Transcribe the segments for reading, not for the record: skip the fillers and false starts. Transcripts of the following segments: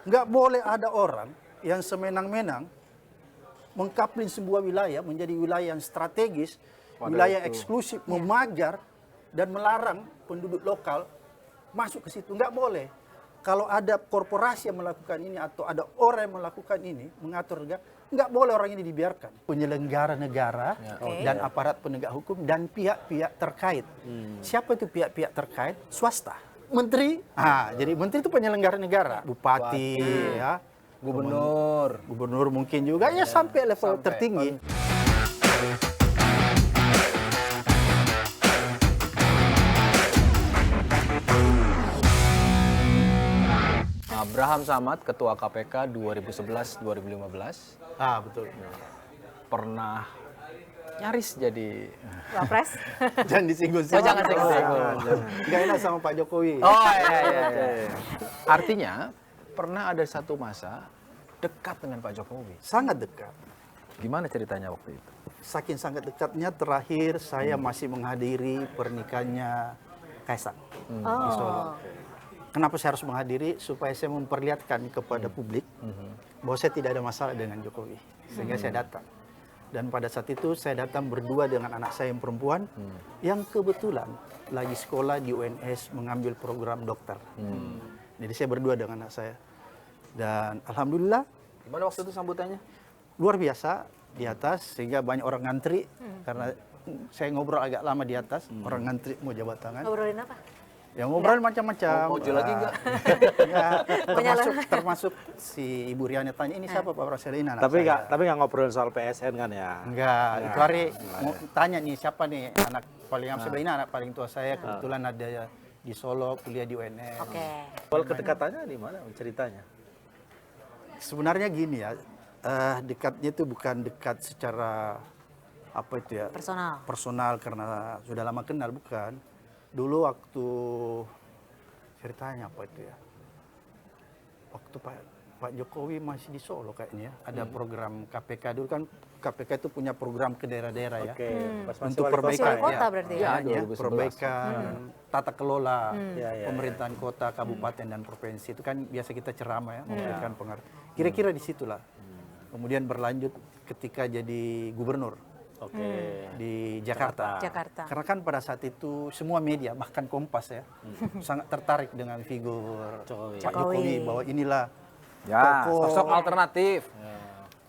Nggak boleh ada orang yang semenang-menang mengkaplin sebuah wilayah menjadi wilayah yang strategis, wilayah eksklusif, memajar dan melarang penduduk lokal masuk ke situ. Nggak boleh. Kalau ada korporasi yang melakukan ini atau ada orang yang melakukan ini, mengatur negara, nggak boleh orang ini dibiarkan. Penyelenggara negara dan aparat penegak hukum dan pihak-pihak terkait. Siapa itu pihak-pihak terkait? Swasta. Menteri, jadi menteri itu penyelenggara negara. Bupati, ya. Gubernur mungkin juga, ya sampai level tertinggi. Abraham Samad, Ketua KPK 2011-2015. Betul. Pernah nyaris jadi Wapres. Jangan disinggung. jangan singgung. Nggak enak sama Pak Jokowi. iya. Artinya, pernah ada satu masa dekat dengan Pak Jokowi. Sangat dekat. Gimana ceritanya waktu itu? Saking sangat dekatnya, terakhir saya masih menghadiri pernikahannya Kaisang di Solo. Kenapa saya harus menghadiri? Supaya saya memperlihatkan kepada publik bahwa saya tidak ada masalah dengan Jokowi. Sehingga saya datang. Dan pada saat itu saya datang berdua dengan anak saya yang perempuan yang kebetulan lagi sekolah di UNS mengambil program dokter. Jadi saya berdua dengan anak saya. Dan alhamdulillah. Gimana waktu itu sambutannya? Luar biasa di atas sehingga banyak orang ngantri karena saya ngobrol agak lama di atas, orang ngantri mau jabat tangan. Ngobrolin apa? Ya ngobrol macam-macam. Mau jual lagi enggak? termasuk si Ibu Riana tanya ini siapa Pak Praselina? Tapi nggak ngobrolin soal PSN kan ya? Enggak, itu hari mau tanya nih siapa nih anak paling sebelah ini anak paling tua saya kebetulan ada di Solo kuliah di UNS. Soal kedekatannya di mana ceritanya? Sebenarnya gini ya, dekatnya itu bukan dekat secara apa itu ya? Personal karena sudah lama kenal, bukan. Dulu waktu ceritanya apa itu ya? Waktu Pak Jokowi masih di Solo kayaknya ya. Ada program KPK dulu kan, KPK itu punya program ke daerah-daerah ya. Untuk perbaikan kota berarti ya. Perbaikan tata kelola pemerintahan kota, kabupaten dan provinsi. Itu kan biasa kita ceramah ya, memberikan pengaruh. Kira-kira di situlah. Kemudian berlanjut ketika jadi gubernur. Di Jakarta. Karena kan pada saat itu semua media, bahkan Kompas ya, sangat tertarik dengan figur Pak Jokowi bahwa inilah sosok alternatif.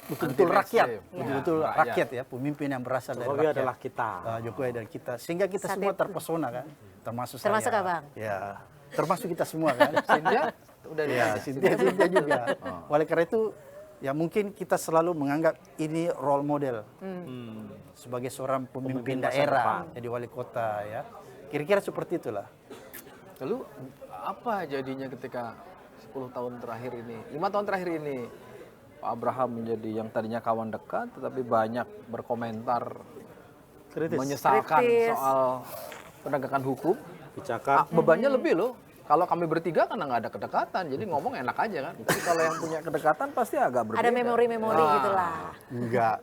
Betul-betul rakyat, betul-betul rakyat ya, pemimpin yang berasal dari rakyat. Jokowi adalah kita. Jokowi adalah kita, sehingga kita semua terpesona kan, termasuk saya. Termasuk Abang? Ya, termasuk kita semua kan. Cynthia udah Cynthia juga. Oleh karena itu, ya mungkin kita selalu menganggap ini role model sebagai seorang pemimpin daerah, jadi wali kota ya. Kira-kira seperti itulah. Lalu apa jadinya ketika 10 tahun terakhir ini, 5 tahun terakhir ini, Pak Abraham menjadi yang tadinya kawan dekat, tetapi banyak berkomentar menyesalkan soal penegakan hukum. Bicara Bebannya lebih loh. Kalau kami bertiga karena nggak ada kedekatan, jadi ngomong enak aja kan. Tapi kalau yang punya kedekatan pasti agak berbeda. Ada memori-memori gitulah. Enggak.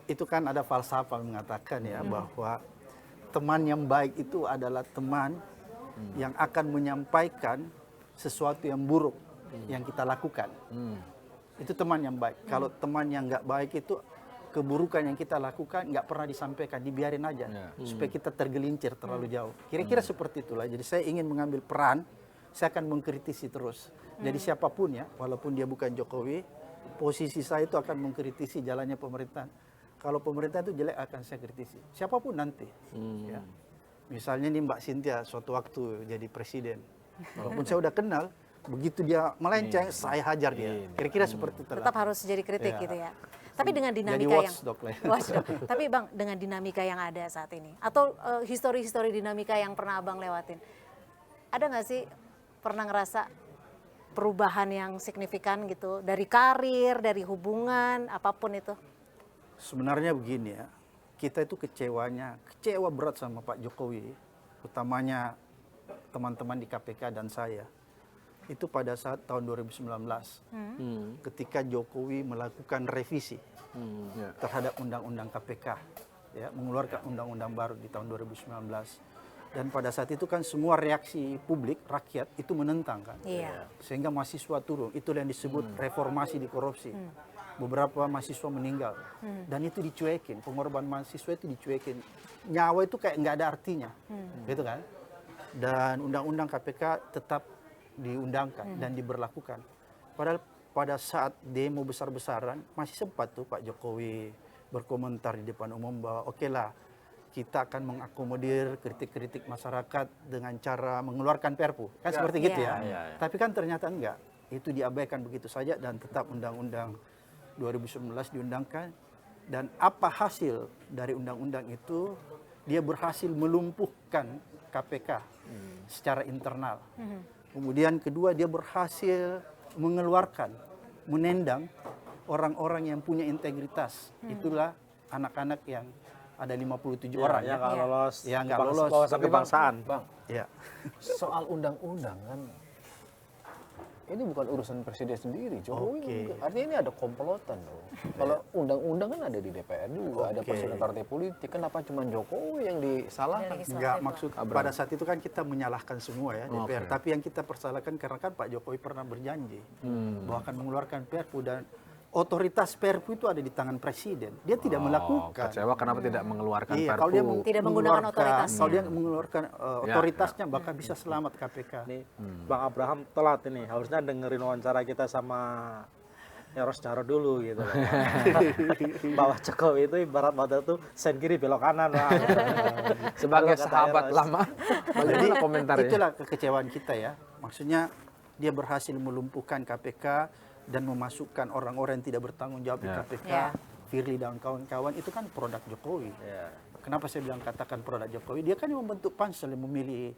Itu kan ada falsafah mengatakan ya bahwa teman yang baik itu adalah teman yang akan menyampaikan sesuatu yang buruk yang kita lakukan. Itu teman yang baik. Kalau teman yang nggak baik itu keburukan yang kita lakukan nggak pernah disampaikan, dibiarin aja supaya kita tergelincir terlalu jauh. Kira-kira seperti itulah. Jadi saya ingin mengambil peran, saya akan mengkritisi terus. Jadi siapapun ya, walaupun dia bukan Jokowi, posisi saya itu akan mengkritisi jalannya pemerintahan. Kalau pemerintah itu jelek akan saya kritisi. Siapapun nanti. Ya. Misalnya nih Mbak Cynthia suatu waktu jadi presiden. Walaupun saya udah kenal, begitu dia melenceng, saya hajar dia. Kira-kira seperti itu. Tetap harus jadi kritik gitu ya. Tapi dengan dinamika yang tapi Bang, dengan dinamika yang ada saat ini atau histori-histori dinamika yang pernah Abang lewatin, ada nggak sih pernah ngerasa perubahan yang signifikan gitu dari karir, dari hubungan, apapun itu? Sebenarnya begini ya, kita itu kecewa berat sama Pak Jokowi, utamanya teman-teman di KPK dan saya. Itu pada saat tahun 2019 ketika Jokowi melakukan revisi terhadap undang-undang KPK ya, mengeluarkan undang-undang baru di tahun 2019 Dan pada saat itu kan semua reaksi publik, rakyat itu menentang kan. Iya. Sehingga mahasiswa turun. Itu yang disebut reformasi di korupsi. Beberapa mahasiswa meninggal. Dan itu dicuekin. Pengorbanan mahasiswa itu dicuekin. Nyawa itu kayak nggak ada artinya. Gitu kan. Dan undang-undang KPK tetap diundangkan dan diberlakukan. Padahal pada saat demo besar-besaran masih sempat tuh Pak Jokowi berkomentar di depan umum bahwa oke lah, kita akan mengakomodir kritik-kritik masyarakat dengan cara mengeluarkan Perpu. Kan seperti gitu ya. Tapi kan ternyata enggak. Itu diabaikan begitu saja dan tetap Undang-Undang 2019 diundangkan. Dan apa hasil dari undang-undang itu? Dia berhasil melumpuhkan KPK secara internal. Kemudian kedua, dia berhasil mengeluarkan, menendang orang-orang yang punya integritas. Itulah anak-anak yang ada 57 orang yang nggak lolos, yang nggak lolos wawasan kebangsaan. Bang, ya. soal undang-undang kan ini bukan urusan presiden sendiri, Jokowi. Artinya ini ada komplotan loh. Kalau undang-undang kan ada di DPR juga, ada persoalan partai politik. Kenapa cuma Jokowi yang disalahkan? Enggak, maksud pada saat itu kan kita menyalahkan semua ya DPR. Tapi yang kita persalahkan karena kan Pak Jokowi pernah berjanji bahwa akan mengeluarkan Perpu dan otoritas Perpu itu ada di tangan presiden. Dia tidak melakukan. Kecewa kenapa tidak mengeluarkan Iya, Perpu? kalau dia Tidak menggunakan otoritasnya. Kalau dia mengeluarkan otoritasnya, maka bisa selamat KPK. Nih, Bang Abraham telat ini. Harusnya dengerin wawancara kita sama Eros Jarot dulu gitu loh. Bahwa Jokowi itu ibarat model tuh sen kiri belok kanan. Wah. Sebagai Kalau kata sahabat Eros. lama, bagaimana komentarnya? Itulah kekecewaan kita ya. Maksudnya dia berhasil melumpuhkan KPK dan memasukkan orang-orang yang tidak bertanggung jawab di KPK, Ya. Firly dan kawan-kawan, itu kan produk Jokowi. Ya. Kenapa saya bilang katakan produk Jokowi? Dia kan yang membentuk pansel yang memilih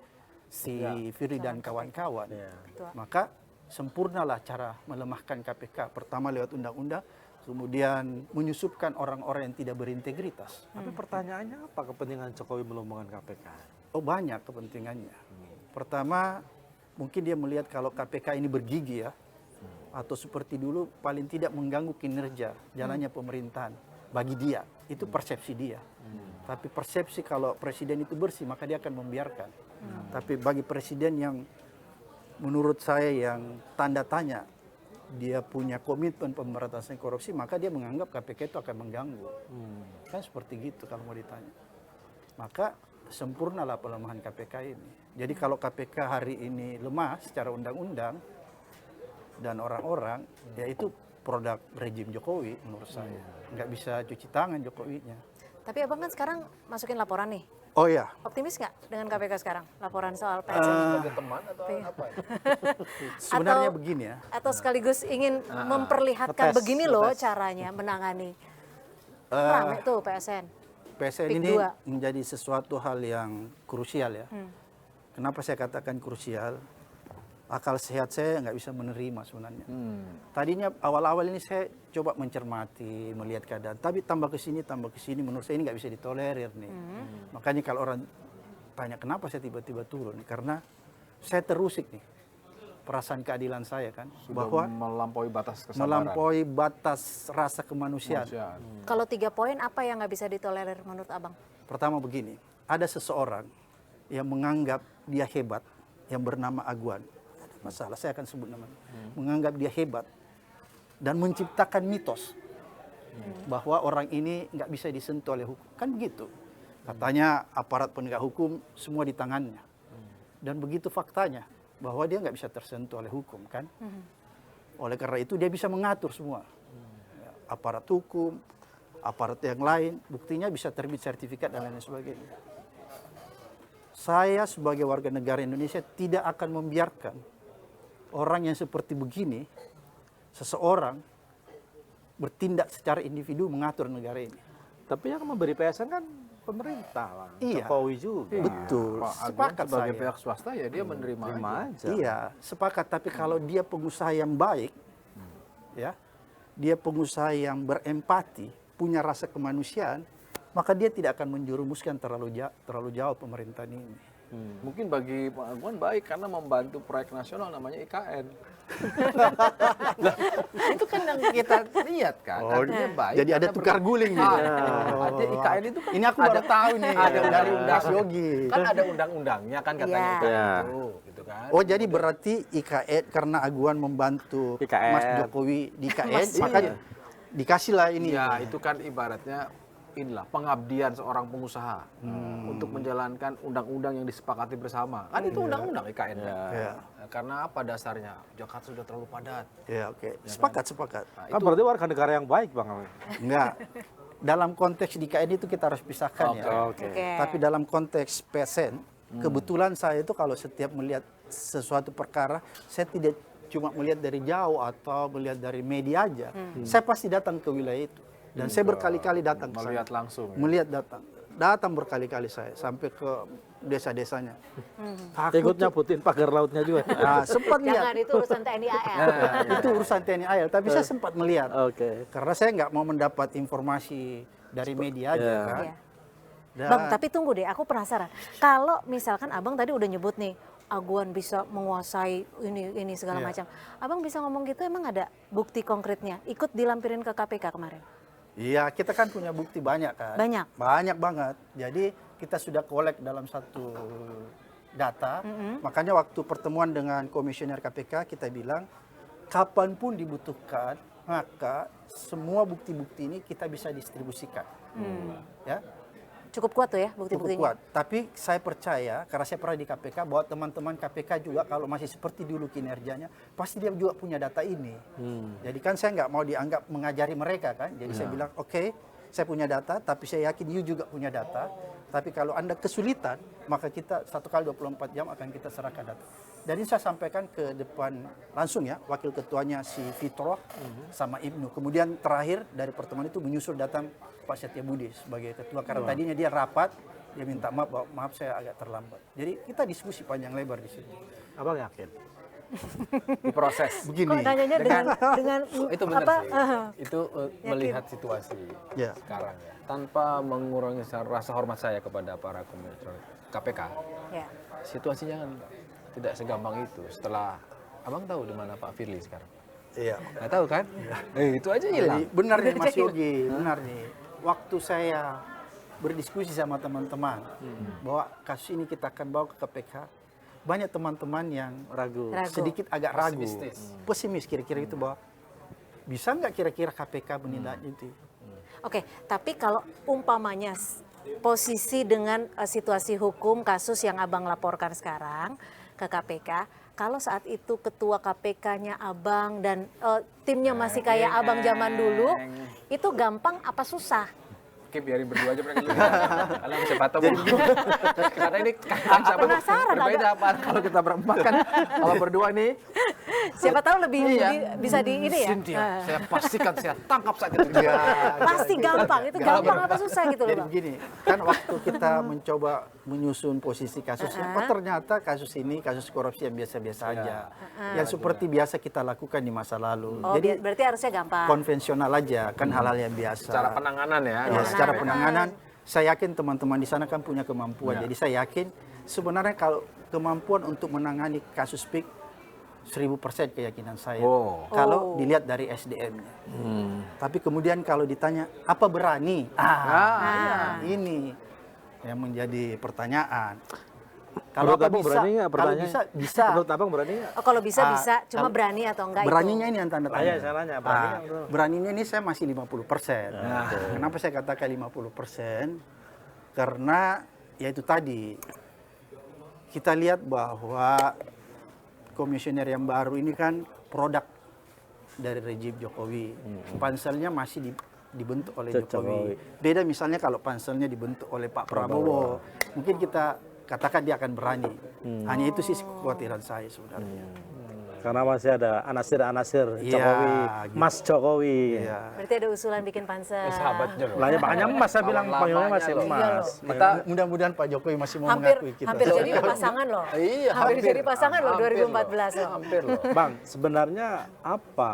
si Firly dan kawan-kawan. Ya. Maka sempurnalah cara melemahkan KPK. Pertama lewat undang-undang, kemudian menyusupkan orang-orang yang tidak berintegritas. Tapi pertanyaannya apa kepentingan Jokowi melumpuhkan KPK? Oh, banyak kepentingannya. Pertama, mungkin dia melihat kalau KPK ini bergigi ya, atau seperti dulu paling tidak mengganggu kinerja jalannya pemerintahan. Bagi dia, itu persepsi dia. Tapi persepsi kalau presiden itu bersih, maka dia akan membiarkan. Tapi bagi presiden yang menurut saya yang tanda tanya, dia punya komitmen pemberantasan korupsi, maka dia menganggap KPK itu akan mengganggu. Kan seperti gitu kalau mau ditanya. Maka sempurnalah pelemahan KPK ini. Jadi kalau KPK hari ini lemah secara undang-undang dan orang-orang, ya itu produk rejim Jokowi menurut saya. Nggak bisa cuci tangan Jokowinya. Tapi abang kan sekarang masukin laporan nih. Oh ya, Optimis nggak dengan KPK sekarang? Laporan soal PSN? Sebagai teman atau apa ya? sebenarnya Atau- begini ya. Atau sekaligus ingin memperlihatkan Ngetes, begini loh ngetes. caranya menangani. Rame tuh PSN. PSN Pik ini 2. menjadi sesuatu hal yang krusial ya. Kenapa saya katakan krusial? Akal sehat saya nggak bisa menerima sebenarnya. Tadinya awal-awal ini saya coba mencermati, melihat keadaan. Tapi tambah ke sini, menurut saya ini nggak bisa ditolerir nih. Makanya kalau orang tanya kenapa saya tiba-tiba turun, karena saya terusik nih perasaan keadilan saya kan, bahwa melampaui batas kesabaran. melampaui batas rasa kemanusiaan. Kalau 3 poin apa yang nggak bisa ditolerir menurut abang? Pertama begini, ada seseorang yang menganggap dia hebat, yang bernama Aguan. Masalah, saya akan sebut namanya. Menganggap dia hebat dan menciptakan mitos bahwa orang ini nggak bisa disentuh oleh hukum. Kan begitu. Katanya aparat penegak hukum semua di tangannya. Dan begitu faktanya bahwa dia nggak bisa tersentuh oleh hukum kan. Oleh karena itu dia bisa mengatur semua. Ya, aparat hukum, aparat yang lain, buktinya bisa terbit sertifikat dan lain sebagainya. Saya sebagai warga negara Indonesia tidak akan membiarkan orang yang seperti begini, seseorang bertindak secara individu mengatur negara ini. Tapi yang memberi PSN kan pemerintah, Bang. Iya. Jokowi juga. Betul, Pak Agung sepakat sebagai saya. pihak swasta ya dia menerima Terima aja. aja. Iya, sepakat. Tapi kalau dia pengusaha yang baik, ya, dia pengusaha yang berempati, punya rasa kemanusiaan, maka dia tidak akan menjerumuskan terlalu jauh pemerintahan ini. Mungkin bagi Pak Aguan baik karena membantu proyek nasional namanya IKN. Itu kan yang kita lihat kan, artinya baik. Jadi ada karena tukar guling nih. Artinya IKN itu kan Ini aku baru tahu nih ada dari undang Mas Yogi. Kan ada undang-undangnya kan katanya Iya. IKN itu, gitu kan. Oh jadi berarti IKN karena Aguan membantu IKN. Mas Jokowi di IKN, Mas, makanya dikasihlah ini. Ya, itu kan ibaratnya inilah pengabdian seorang pengusaha untuk menjalankan undang-undang yang disepakati bersama. Kan itu undang-undang IKN. kan? Ya. Karena apa dasarnya? Jakarta sudah terlalu padat. Ya oke, sepakat. Nah, Kan berarti warga negara yang baik Bang. Enggak. Dalam konteks di IKN itu kita harus pisahkan ya. Oke. Oke. Tapi dalam konteks PSN, kebetulan saya itu kalau setiap melihat sesuatu perkara, saya tidak cuma melihat dari jauh atau melihat dari media aja. Saya pasti datang ke wilayah itu. Dan saya berkali-kali datang ke sana. melihat langsung. Ya. Melihat datang berkali-kali saya sampai ke desa-desanya. Takut Ikut tuh. nyaputin pagar lautnya juga. Nah, sempat Jangan, lihat. itu urusan TNI AL. Itu urusan TNI AL, tapi saya sempat melihat. Oke. Karena saya nggak mau mendapat informasi dari media aja kan. Iya. Dan- Bang, tapi tunggu deh, aku penasaran. Kalau misalkan Abang tadi udah nyebut nih, Aguan bisa menguasai ini segala Iya. macam. Abang bisa ngomong gitu, emang ada bukti konkretnya? Ikut dilampirin ke KPK kemarin? Iya, kita kan punya bukti banyak kan. Banyak? Banyak banget. Jadi kita sudah kolek dalam satu data. Makanya waktu pertemuan dengan komisioner KPK kita bilang, kapanpun dibutuhkan, maka semua bukti-bukti ini kita bisa distribusikan. Ya, Cukup kuat tuh ya cukup bukti-buktinya? kuat. Tapi saya percaya, karena saya pernah di KPK, bahwa teman-teman KPK juga kalau masih seperti dulu kinerjanya, pasti dia juga punya data ini. Jadi kan saya nggak mau dianggap mengajari mereka kan. Jadi saya bilang, oke, saya punya data, tapi saya yakin you juga punya data. Tapi kalau Anda kesulitan, maka kita 1 kali 24 jam akan kita serahkan data. Dan ini saya sampaikan ke depan langsung ya, wakil ketuanya si Fitroh sama Ibnu. Kemudian terakhir dari pertemuan itu menyusul datang Pak Setia Budi sebagai ketua. Karena tadinya dia rapat, dia minta maaf, bahwa maaf saya agak terlambat. Jadi kita diskusi panjang lebar di situ. Abang yakin? Diproses. Begini. Kok nanyanya dengan Itu benar apa? sih. Itu melihat situasi Ya. sekarang ya. Tanpa mengurangi rasa hormat saya kepada para komisioner KPK. Ya. Situasinya kan tidak segampang itu. Setelah Abang tahu di mana Pak Firly sekarang? Iya. Nggak tahu kan? Itu aja hilang. Jadi benar nih Mas Yogi, benar nih. Waktu saya berdiskusi sama teman-teman bahwa kasus ini kita akan bawa ke KPK, banyak teman-teman yang Ragu. sedikit agak ragu, Pesimistis. pesimis kira-kira itu bahwa bisa nggak kira-kira KPK menindak itu? Oke, tapi kalau umpamanya posisi dengan situasi hukum kasus yang Abang laporkan sekarang ke KPK, kalau saat itu ketua KPK-nya Abang dan timnya masih kayak Abang zaman dulu, itu gampang apa susah? Oke, biarin berdua aja mereka. Karena siapa tahu karena ini kan siapa Penasaran, berbeda apa kalau kita berempat kan kalau berdua nih Siapa tahu lebih bisa di ini ya? Cynthia, saya pastikan saya tangkap saja itu. Pasti gampang, itu gampang apa susah gitu loh Jadi Bang? begini, kan waktu kita mencoba menyusun posisi kasusnya, kok ternyata kasus ini kasus korupsi yang biasa-biasa aja, yang seperti biasa kita lakukan di masa lalu. Oh, Jadi berarti harusnya gampang. konvensional aja, kan hal-hal yang biasa. Cara penanganan ya. Ya, secara penanganan, saya yakin teman-teman di sana kan punya kemampuan. Jadi saya yakin sebenarnya kalau kemampuan untuk menangani kasus PIK 1000% keyakinan saya. Kalau dilihat dari SDM-nya. Tapi kemudian kalau ditanya apa berani? Ini yang menjadi pertanyaan. Kalau Menurut Abang berani nggak? kalau Pertanyaannya. bisa. Menurut Abang berani nggak? Oh, kalau bisa bisa, cuma berani atau enggak Beraninya itu? ini yang tanda tanya. Iya, saya nanya, berani nggak, bro? Beraninya ini saya masih 50%. Kenapa saya katakan 50%? Karena ya itu tadi, kita lihat bahwa komisioner yang baru ini kan produk dari rejim Jokowi. Panselnya masih dibentuk oleh Jokowi. Beda misalnya kalau panselnya dibentuk oleh Pak Prabowo. Mungkin kita katakan dia akan berani. Hanya itu sih kekhawatiran saya sebenarnya. Karena masih ada anasir-anasir Iya, Jokowi, gitu. Mas Jokowi. Iya. Berarti ada usulan bikin pansel. Sahabatnya loh. Lah ya makanya Mas saya bilang Kawan panggilnya lamanya masih loh. Mas. Kita mudah-mudahan Pak Jokowi masih mau Hampir mengakui kita. hampir jadi pasangan loh. Iya, hampir jadi pasangan loh hampir 2014 loh. Hampir loh. Bang, sebenarnya apa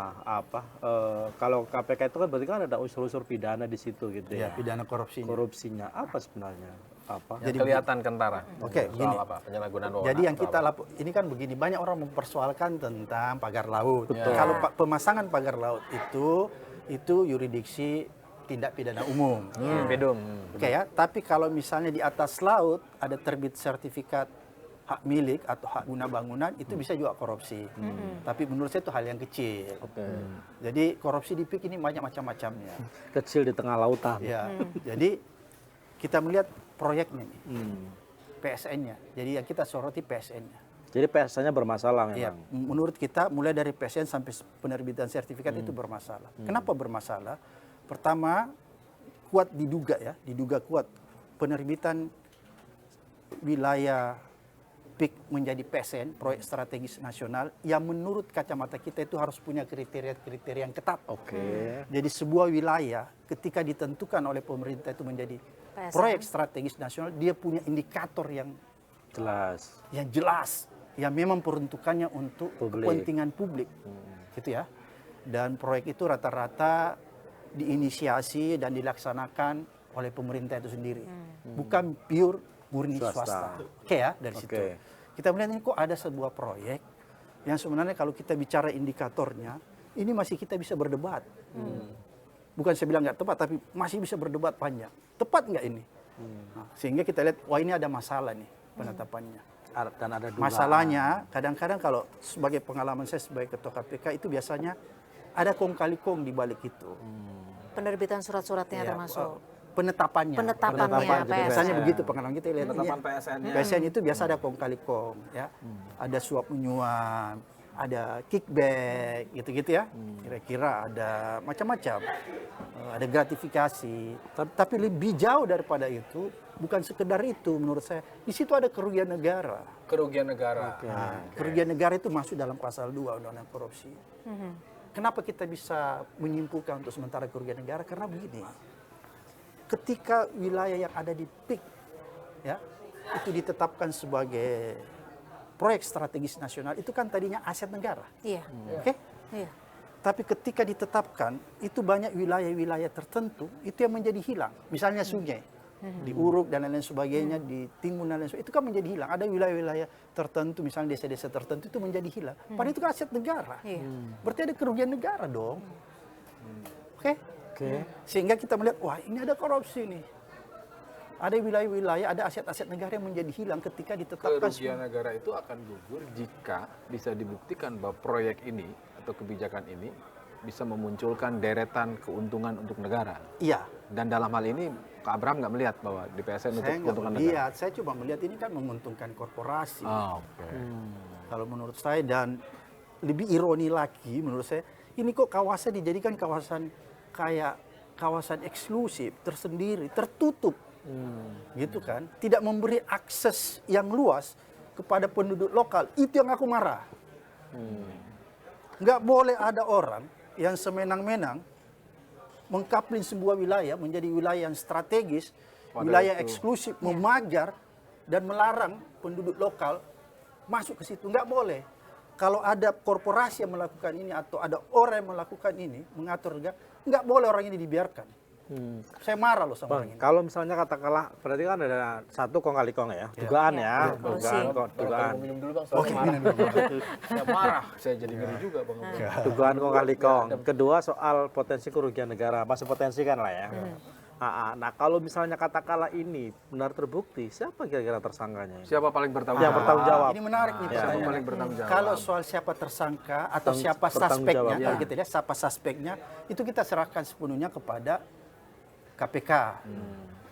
kalau KPK itu kan berarti kan ada unsur-unsur pidana di situ gitu Ya, ya. pidana korupsi. Korupsinya apa sebenarnya? Apa? Yang kelihatan kentara. Oke, Soal gini. apa? Penyalahgunaan wewenang. Jadi yang atau kita apa? ini kan begini, banyak orang mempersoalkan tentang pagar laut. Kalau pemasangan pagar laut itu yurisdiksi tindak pidana umum. Bedum. Oke ya, tapi kalau misalnya di atas laut ada terbit sertifikat hak milik atau hak guna bangunan, itu bisa juga korupsi. Tapi menurut saya itu hal yang kecil. Oke. Jadi korupsi di PIK ini banyak macam-macamnya. Kecil di tengah lautan. Ya, jadi kita melihat proyeknya nih, PSN-nya. Jadi yang kita soroti PSN-nya. Jadi PSN-nya bermasalah Ya, memang. menurut kita mulai dari PSN sampai penerbitan sertifikat itu bermasalah. Kenapa bermasalah? Pertama, diduga kuat penerbitan wilayah PIK menjadi PSN, proyek strategis nasional, yang menurut kacamata kita itu harus punya kriteria-kriteria yang ketat. Oke. Jadi sebuah wilayah ketika ditentukan oleh pemerintah itu menjadi PSN. proyek strategis nasional, dia punya indikator yang Jelas. yang memang peruntukannya untuk Publik. kepentingan publik, gitu ya. Dan proyek itu rata-rata diinisiasi dan dilaksanakan oleh pemerintah itu sendiri, bukan pure murni swasta. Oke ya, dari situ. Kita melihat ini kok ada sebuah proyek yang sebenarnya kalau kita bicara indikatornya, ini masih kita bisa berdebat. Bukan saya bilang nggak tepat, tapi masih bisa berdebat panjang. Tepat nggak ini? Nah, sehingga kita lihat, wah ini ada masalah nih penetapannya. Dan ada dugaan. Masalahnya, kadang-kadang kalau sebagai pengalaman saya sebagai ketua KPK itu biasanya ada kong kali kong di balik itu. Penerbitan surat-suratnya Ya, termasuk. Penetapannya. Penetapannya PSN. Biasanya begitu pengalaman kita lihat. Penetapan iya. PSN-nya. PSN itu biasa ada kong kali kong, ya. Ada suap menyuap, ada kickback, gitu-gitu ya. Kira-kira ada macam-macam. Ada gratifikasi. Tapi lebih jauh daripada itu, bukan sekedar itu menurut saya. Di situ ada kerugian negara. Kerugian negara. Nah, kerugian negara itu masuk dalam pasal 2 Undang-Undang Korupsi. Kenapa kita bisa menyimpulkan untuk sementara kerugian negara? Karena begini, ketika wilayah yang ada di PIK, ya, itu ditetapkan sebagai proyek strategis nasional, itu kan tadinya aset negara. Iya. Oke? Iya. Tapi ketika ditetapkan, itu banyak wilayah-wilayah tertentu, itu yang menjadi hilang. Misalnya sungai, di Uruk dan lain-lain sebagainya, di Timun dan lain sebagainya, itu kan menjadi hilang. Ada wilayah-wilayah tertentu, misalnya desa-desa tertentu, itu menjadi hilang. Padahal itu kan aset negara. Iya. Berarti ada kerugian negara dong. Oke? Oke. Sehingga kita melihat, wah ini ada korupsi nih. Ada wilayah-wilayah, ada aset-aset negara yang menjadi hilang ketika ditetapkan. Kerugian negara itu akan gugur jika bisa dibuktikan bahwa proyek ini atau kebijakan ini bisa memunculkan deretan keuntungan untuk negara. Iya. Dan dalam hal ini Kak Abraham nggak melihat bahwa di PSN untuk Saya nggak keuntungan negara. melihat, saya cuma melihat ini kan menguntungkan korporasi. Oke. Kalau menurut saya, dan lebih ironi lagi menurut saya, ini kok kawasan dijadikan kawasan kayak kawasan eksklusif, tersendiri, tertutup. Gitu kan, tidak memberi akses yang luas kepada penduduk lokal. Itu yang aku marah. Nggak boleh ada orang yang semenang-menang mengkaplin sebuah wilayah menjadi wilayah yang strategis, wilayah eksklusif, memagar dan melarang penduduk lokal masuk ke situ. Nggak boleh. Kalau ada korporasi yang melakukan ini atau ada orang yang melakukan ini, mengatur negara, nggak boleh orang ini dibiarkan. Saya marah loh sama orang ini. Kalau misalnya katakanlah, berarti kan ada satu kong kali kong ya, dugaan ya, dugaan. Minum dulu Bang, soalnya marah. Saya marah, saya jadi ngeri juga Bang. Dugaan kong kali kong. Kedua soal potensi kerugian negara, masih potensi kan lah ya. Nah kalau misalnya katakanlah ini benar terbukti, siapa kira-kira tersangkanya? Siapa paling bertanggung Yang jawab? bertanggung jawab. Ini menarik nih. Siapa pertanyaan. paling bertanggung jawab? Kalau soal siapa tersangka atau siapa bertanggung suspeknya, jawab, kalau kita lihat siapa suspeknya, itu kita serahkan sepenuhnya kepada KPK.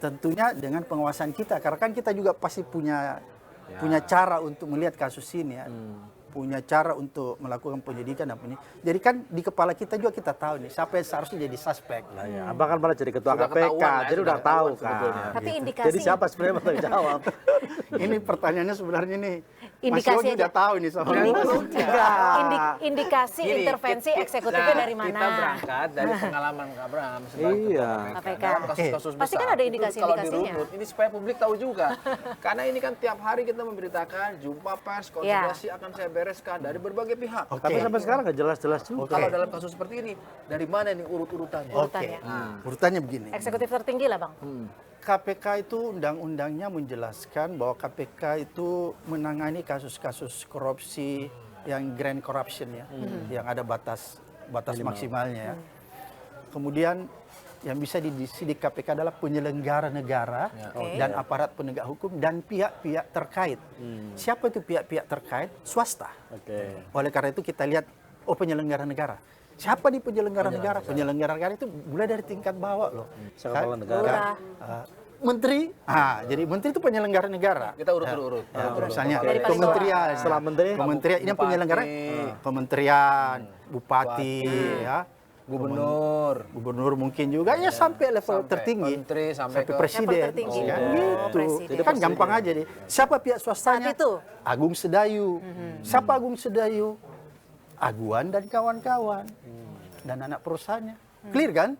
Tentunya dengan pengawasan kita, karena kan kita juga pasti punya cara untuk melihat kasus ini ya. Punya cara untuk melakukan penyidikan dan penyidikan. Jadi kan di kepala kita juga kita tahu nih siapa yang seharusnya jadi suspek. Nah, ya. Abang kan malah jadi ketua Sudah KPK, ketahuan ya, jadi sudah udah tahu ketahuan sebetulnya. kan. Tapi Gitu. indikasi- Jadi siapa sebenarnya yang bertanggung jawab? Ini pertanyaannya sebenarnya nih. Mas Indikasi Yogi aja. udah tahu nih soal ini. Indikasi intervensi eksekutifnya dari mana? Kita berangkat dari pengalaman Kak Abraham sebagai Iya. ketua KPK. Dalam kasus-kasus besar. Pasti kan ada itu indikasi-indikasinya. Kalau dirunut, ini supaya publik tahu juga. Karena ini kan tiap hari kita memberitakan jumpa pers, konsultasi akan saya bereskan dari berbagai pihak. Tapi sampai sekarang nggak jelas-jelas juga. Kalau dalam kasus seperti ini, dari mana ini urut-urutannya? Urutannya. Urutannya begini. Eksekutif tertinggi lah Bang. KPK itu undang-undangnya menjelaskan bahwa KPK itu menangani kasus-kasus korupsi yang grand corruption ya, yang ada batas maksimalnya ya. Kemudian yang bisa disidik KPK adalah penyelenggara negara dan aparat penegak hukum dan pihak-pihak terkait. Siapa itu pihak-pihak terkait? Swasta. Oleh karena itu kita lihat, penyelenggara negara. Siapa nih penyelenggara negara? Penyelenggara negara itu mulai dari tingkat bawah loh. Kepala negara. Menteri, jadi menteri itu penyelenggara negara. Kita urut-urut. Misalnya Dari paling kementerian, Setelah menteri, kementerian ini penyelenggara, kementerian, bupati, ya, gubernur mungkin juga ya sampai level tertinggi, menteri, sampai ke presiden, level tertinggi. kan Oh, gitu. presiden. Jadi kan gampang aja deh. Siapa pihak swastanya? Saat itu? Agung Sedayu. Siapa Agung Sedayu? Aguan dan kawan-kawan dan anak perusahaannya. Clear kan?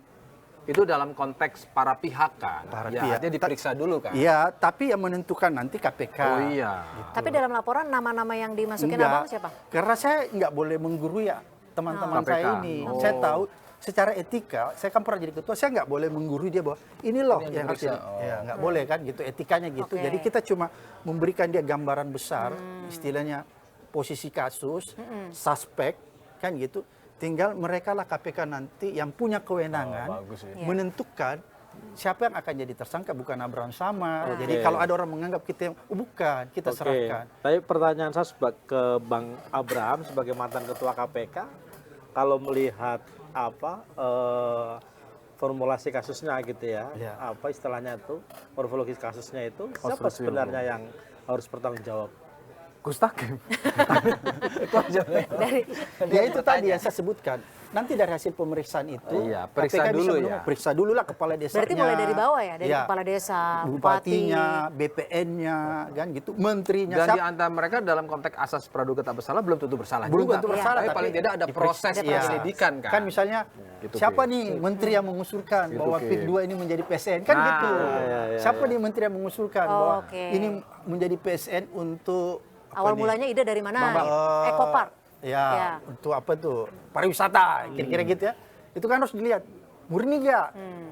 Itu dalam konteks para pihak kan. Para ya, pihak. artinya diperiksa dulu kan. Iya, tapi yang menentukan nanti KPK. Oh iya. Tapi dalam laporan nama-nama yang dimasukin Enggak, abang siapa? karena saya nggak boleh menggurui ya teman-teman KPK. saya ini. Saya tahu secara etika, saya kan pernah jadi ketua, saya nggak boleh menggurui dia bahwa ini loh Ini yang yang harus diperiksa. ya nggak boleh kan gitu, etikanya gitu. Oke. Jadi kita cuma memberikan dia gambaran besar, istilahnya posisi kasus, suspek kan gitu. Tinggal mereka lah KPK nanti yang punya kewenangan bagus ya. menentukan siapa yang akan jadi tersangka, bukan Abraham Samad. Jadi kalau ada orang menganggap kita yang bukan, kita serahkan. Tapi pertanyaan saya ke Bang Abraham sebagai mantan ketua KPK, kalau melihat formulasi kasusnya gitu ya, apa istilahnya itu, morfologi kasusnya itu, siapa sebenarnya yang harus bertanggung jawab? Gus Takim. Itu aja. Ya itu tadi yang saya sebutkan. Nanti dari hasil pemeriksaan itu, Iya, periksa KPK bisa dulu belum- ya. Periksa dulu lah kepala desanya. Berarti mulai dari bawah ya, dari Iya. kepala desa, Bupatinya, BPN-nya, kan gitu, menterinya. Dan di Siapa- antara mereka dalam konteks asas praduga tak bersalah belum tentu bersalah Belum juga. tentu bersalah, Tapi tapi paling tidak ada proses Iya. penyelidikan kan. Kan misalnya Gitu, siapa Kim. nih menteri yang mengusulkan Gitu, bahwa Kim. PIK 2 ini menjadi PSN kan Nah, gitu. Siapa nih menteri yang mengusulkan bahwa oke. ini menjadi PSN untuk Awal nih? mulanya ide dari mana? Eh, Ekopar. Ya, Ya. untuk apa tuh? Pariwisata, kira-kira gitu ya. Itu kan harus dilihat murni nggak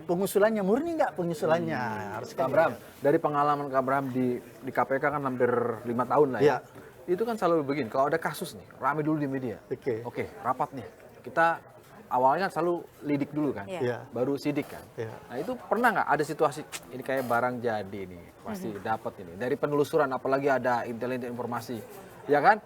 pengusulannya, murni nggak pengusulannya. Harus Kak Abraham, dari pengalaman Kak Abraham di KPK kan hampir 5 tahun lah ya. Iya. Itu kan selalu begini, kalau ada kasus nih, rame dulu di media. Oke. Rapat nih. Kita awalnya kan selalu lidik dulu kan, Iya. baru sidik kan. Iya. Nah itu pernah nggak ada situasi, ini kayak barang jadi nih, pasti dapat ini. Dari penelusuran, apalagi ada intelijen informasi. Ya kan?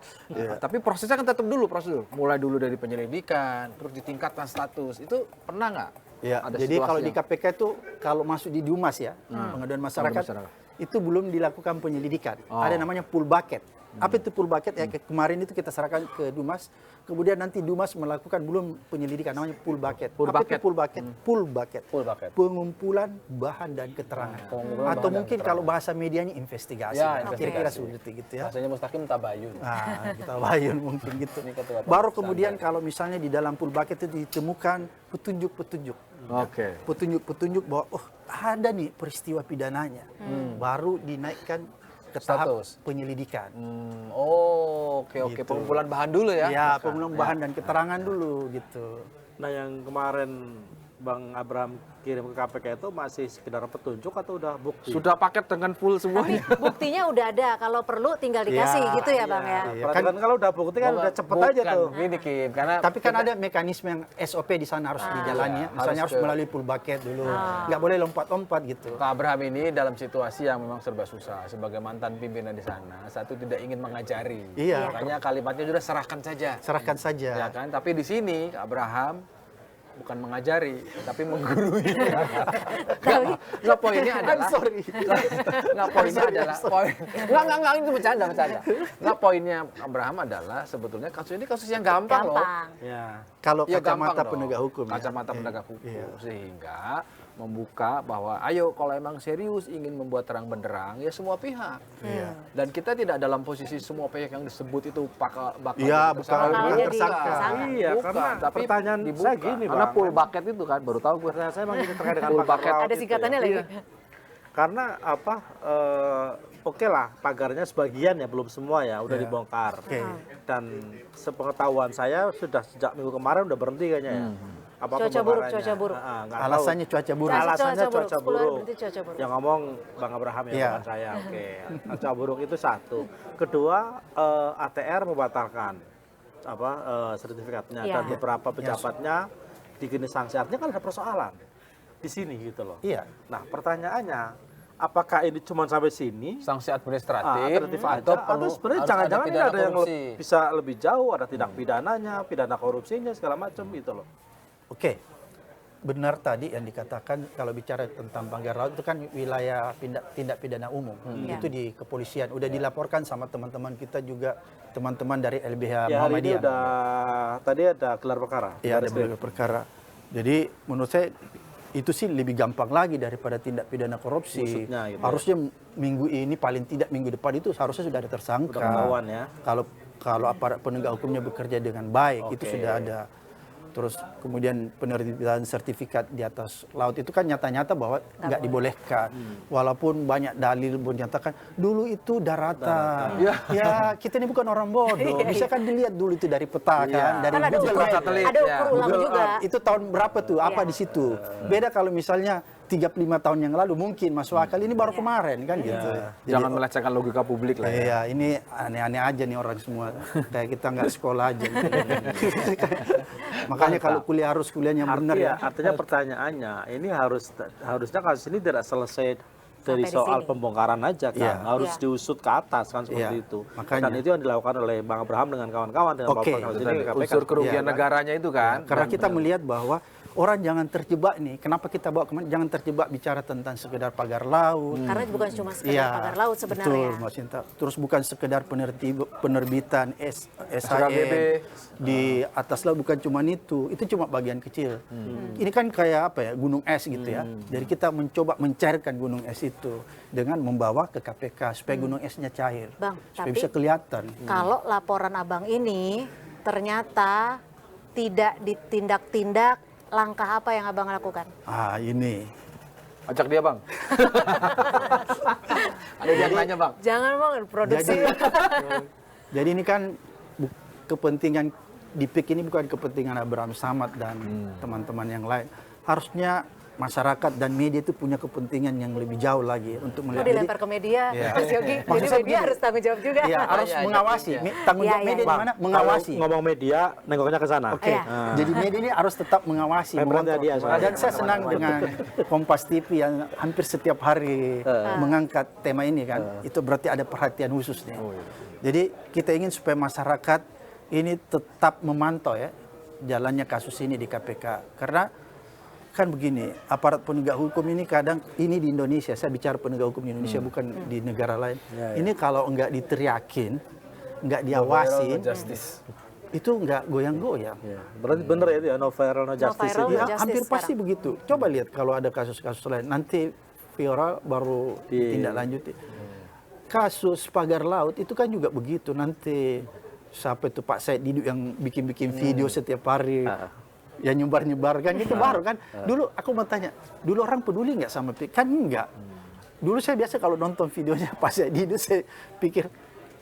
Tapi prosesnya kan tetap dulu prosedur. Mulai dulu dari penyelidikan, terus ditingkatkan status. Itu pernah nggak? Ya, ada jadi situasi kalau di yang- KPK itu kalau masuk di Dumas ya, pengaduan masyarakat, itu belum dilakukan penyelidikan. Ada namanya pool bucket. Apa itu pool bucket? Ya kemarin itu kita serahkan ke Dumas, kemudian nanti Dumas melakukan belum penyelidikan, namanya pool bucket. Pool Apa bucket. itu pool bucket? Pool bucket. Pool bucket. Pengumpulan bahan dan keterangan. Atau mungkin kalau bahasa medianya investigasi. Ya, Kira-kira investigasi. seperti gitu ya. Bahasanya Mustaqim tabayun. Nah, kita bayun mungkin gitu. Ini ketua Baru pemeriksaan kemudian kalau misalnya di dalam pool bucket itu ditemukan petunjuk-petunjuk. Oke. Petunjuk-petunjuk bahwa ada nih peristiwa pidananya. Baru dinaikkan ke tahap Status. penyelidikan. Oke. Gitu. Pengumpulan bahan dulu ya. Ya, pengumpulan bahan dan keterangan dulu gitu. Nah yang kemarin Bang Abraham kirim ke KPK itu masih sekedar petunjuk atau udah bukti? Sudah paket dengan full Tapi semuanya. buktinya udah ada, kalau perlu tinggal dikasih Ya, gitu ya Bang ya. Iya, Kan kalau udah bukti kan udah cepet aja tuh. Gini Kim, karena Tapi kan ada mekanisme yang SOP di sana harus dijalani ya. Misalnya harus ke- melalui pool bucket dulu. Nggak boleh lompat-lompat gitu. Kak Abraham ini dalam situasi yang memang serba susah sebagai mantan pimpinan di sana, satu tidak ingin mengajari. Iya. Makanya kalimatnya sudah serahkan saja. Serahkan saja. Ya kan? Tapi di sini Kak Abraham bukan mengajari, tapi menggurui. Nggak, poinnya adalah. sorry. Nggak, poinnya adalah. Nggak, itu bercanda. Nggak, poinnya Abraham adalah sebetulnya kasus ini kasus yang gampang loh. Gampang. Ya. Kalau Ya, gampang kacamata dong. penegak hukum ya. Kacamata penegak hukum. Iya. Sehingga membuka bahwa ayo kalau emang serius ingin membuat terang benderang ya semua pihak. Iya. Dan kita tidak dalam posisi semua pihak yang disebut itu bakal Iya, jadi bakal tersangka. jadi tersangka. tersangka. Iya, Bukan, karena tapi pertanyaan dibuka. saya gini, Karena Bang. pool bucket itu kan baru tahu gue. Pertanyaan saya memang ini terkait dengan Pool bakar bucket. laut Ada itu singkatannya ya. lagi. Karena apa? Oke lah, pagarnya sebagian ya, belum semua ya, udah dibongkar. Oke. Dan sepengetahuan saya sudah sejak minggu kemarin udah berhenti kayaknya ya. apa Cuaca buruk, pembongkarannya. cuaca buruk. Nggak tahu. Alasannya cuaca buruk. Alasannya cuaca 10 hari buruk. berarti cuaca buruk. Yang ngomong Bang Abraham ya, Iya. bukan saya. Oke. Cuaca buruk itu satu. Kedua, ATR membatalkan sertifikatnya Iya. dan beberapa pejabatnya digini sanksi. Artinya kan ada persoalan di sini gitu loh. Iya. Nah, pertanyaannya, apakah ini cuma sampai sini? Sanksi administratif Alternatif aja, atau atau sebenarnya harus jangan-jangan ini pidana ada yang korupsi? bisa lebih jauh, ada tindak pidananya, pidana korupsinya segala macam gitu loh. Oke, benar tadi yang dikatakan kalau bicara tentang pagar laut itu kan wilayah tindak pidana umum. Itu di kepolisian. Udah dilaporkan sama teman-teman kita juga, teman-teman dari LBH Ya hari ini Muhammadiyah. tadi ada gelar perkara. Ya, ada gelar perkara. Jadi menurut saya itu sih lebih gampang lagi daripada tindak pidana korupsi. Maksudnya gitu ya. Harusnya minggu ini paling tidak minggu depan itu seharusnya sudah ada tersangka. Sudah ketahuan ya. Kalau aparat penegak hukumnya bekerja dengan baik itu Oke. sudah ada. Terus kemudian penerbitan sertifikat di atas laut itu kan nyata-nyata bahwa nggak dibolehkan. Walaupun banyak dalil menyatakan dulu itu daratan. Ya kita ini bukan orang bodoh. Bisa kan dilihat dulu itu dari peta kan, dari Kan ada Google ukur, Earth. satelit, ada ya. ukur ulang Google juga. Earth, itu tahun berapa tuh? Apa di situ? Beda kalau misalnya 35 tahun yang lalu mungkin masuk akal, ini baru kemarin kan gitu. Jadi, Jangan melecehkan logika publik lah ya. iya, ini aneh-aneh aja nih orang semua. Kayak kita nggak sekolah aja. Makanya kalau kuliah harus kuliahnya benar ya. Artinya pertanyaannya, ini harusnya kasus ini tidak selesai dari Sampai di soal sini. pembongkaran aja kan, Iya. harus Iya. diusut ke atas kan seperti Iya, itu. makanya. Dan itu yang dilakukan oleh Bang Abraham dengan kawan-kawan dengan Oke. Bapak kasus Itu ini tadi, ke KPK. unsur kerugian Iya, negaranya itu kan. Karena kita melihat bahwa orang jangan terjebak nih. Kenapa kita bawa kemana? Jangan terjebak bicara tentang sekedar pagar laut. Karena bukan cuma sekedar pagar laut sebenarnya. Betul, Mbak Sinta. Terus bukan sekedar penerbitan SKGB. SHM di atas laut, bukan cuma itu. Itu cuma bagian kecil. Ini kan kayak apa ya, gunung es gitu ya. Jadi kita mencoba mencairkan gunung es itu dengan membawa ke KPK supaya gunung esnya cair. Bang, supaya tapi bisa kelihatan. kalau laporan abang ini ternyata tidak ditindak-tindak, langkah apa yang abang lakukan? Ah, ini. Ajak dia bang. Ada yang nanya bang. Jangan bang, produksi. Jadi ini kan kepentingan di PIK ini bukan kepentingan Abraham Samad dan teman-teman yang lain. Harusnya masyarakat dan media itu punya kepentingan yang lebih jauh lagi untuk Mau melihat. dilempar ke media, Iya. Mas Yogi. Maksud Jadi saya media begini. harus tanggung jawab juga. Iya, harus Iya, mengawasi. iya. Tanggung jawab Iya, media iya. di mana? Kalau Mengawasi. ngomong media, nengoknya ke sana. Oke, Iya. jadi media ini harus tetap mengawasi. Pemerintah mengontrol. dia soalnya. Dan saya senang dengan Kompas TV yang hampir setiap hari mengangkat tema ini kan. Itu berarti ada perhatian khusus nih. Jadi kita ingin supaya masyarakat ini tetap memantau ya jalannya kasus ini di KPK. Karena kan begini, aparat penegak hukum ini kadang, ini di Indonesia, saya bicara penegak hukum di Indonesia bukan di negara lain. Ini kalau nggak diteriakin, nggak diawasin, Justice. itu nggak goyang-goyang. Ya, berarti bener ya itu ya, no viral, no justice viral, itu. no Ya, justice hampir pasti sekarang. begitu. Coba lihat kalau ada kasus-kasus lain, nanti viral baru ditindaklanjuti. Kasus pagar laut itu kan juga begitu. Nanti siapa itu Pak Said Didu yang bikin-bikin video setiap hari. Ya nyebar-nyebar kan gitu baru kan. Dulu aku mau tanya, dulu orang peduli nggak sama PIK? Kan enggak. Dulu saya biasa kalau nonton videonya Pak Said Didu saya pikir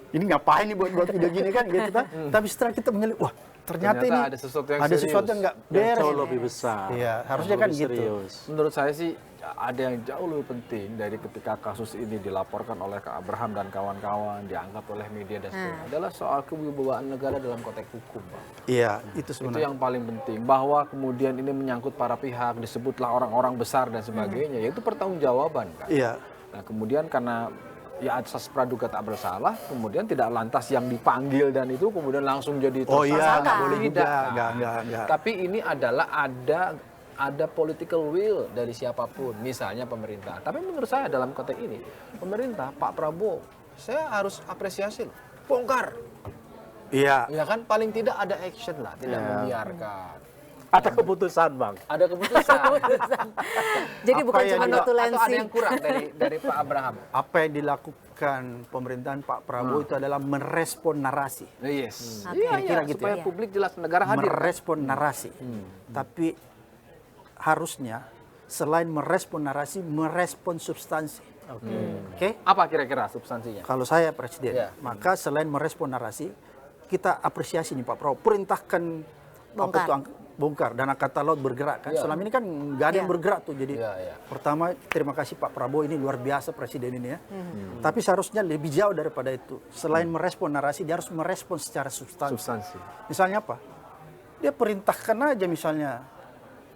ini ngapain nih buat video gini kan gitu kan. Tapi setelah kita menyelip, wah ternyata ini ada sesuatu yang ada serius. sesuatu yang nggak Yang beres. jauh lebih besar. Iya, harusnya Yang kan lebih gitu. serius. Menurut saya sih ada yang jauh lebih penting dari ketika kasus ini dilaporkan oleh Kak Abraham dan kawan-kawan, diangkat oleh media dan sebagainya, adalah soal kewibawaan negara dalam konteks hukum, Bang. Iya, itu Itu sebenarnya. yang paling penting, bahwa kemudian ini menyangkut para pihak, disebutlah orang-orang besar dan sebagainya, yaitu pertanggungjawaban kan. Iya. Nah kemudian karena ya asas praduga tak bersalah, kemudian tidak lantas yang dipanggil dan itu kemudian langsung jadi tersangka. Oh iya, nggak boleh Tidak. juga. Nah, Nggak. Tapi ini adalah ada political will dari siapapun, misalnya pemerintah. Tapi menurut saya dalam konteks ini, pemerintah, Pak Prabowo, saya harus apresiasi loh. Bongkar. Iya. Ya kan paling tidak ada action lah, tidak membiarkan. Ada keputusan, Bang. Ada keputusan. Jadi Apa bukan yang cuma juga- Atau ada notulensi. yang kurang dari Pak Abraham. Apa yang dilakukan pemerintahan Pak Prabowo itu adalah merespon narasi. Yes. Oke. Iya, Kira-kira iya, gitu supaya ya. publik jelas negara hadir. Merespon narasi. Tapi harusnya selain merespon narasi, merespon substansi. Oke? Apa kira-kira substansinya? Kalau saya presiden, Iya. maka selain merespon narasi, kita apresiasi nih Pak Prabowo, perintahkan apa Bongkar. itu bongkar, dan Angkatan Laut bergerak kan. Selama ini kan nggak ada yang bergerak tuh. Jadi pertama terima kasih Pak Prabowo, ini luar biasa presiden ini ya. Tapi seharusnya lebih jauh daripada itu. Selain merespon narasi, dia harus merespon secara substansi. Misalnya apa? Dia perintahkan aja misalnya,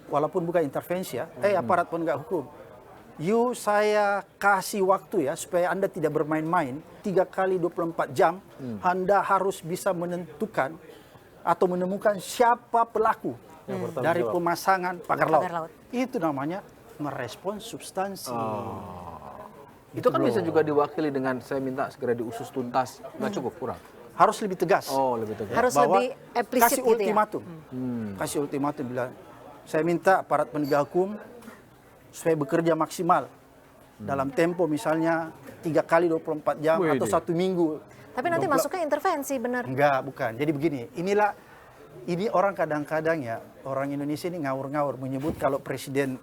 walaupun bukan intervensi ya, aparat penegak hukum, saya kasih waktu ya supaya Anda tidak bermain-main 3 kali 24 jam, Anda harus bisa menentukan atau menemukan siapa pelaku dari pemasangan pagar laut. Itu namanya merespon substansi. Itu kan bisa juga diwakili dengan saya minta segera diusut tuntas, nggak cukup, kurang. Harus lebih tegas. Oh, lebih tegas. Harus Bahwa lebih eksplisit kasih gitu ya. ultimatum. Kasih ultimatum bilang, saya minta aparat penegak hukum supaya bekerja maksimal dalam tempo misalnya 3 kali 24 jam atau 1 minggu. Tapi nanti masuknya intervensi, benar. Enggak, bukan. Jadi begini, ini orang kadang-kadang ya, orang Indonesia ini ngawur-ngawur menyebut kalau presiden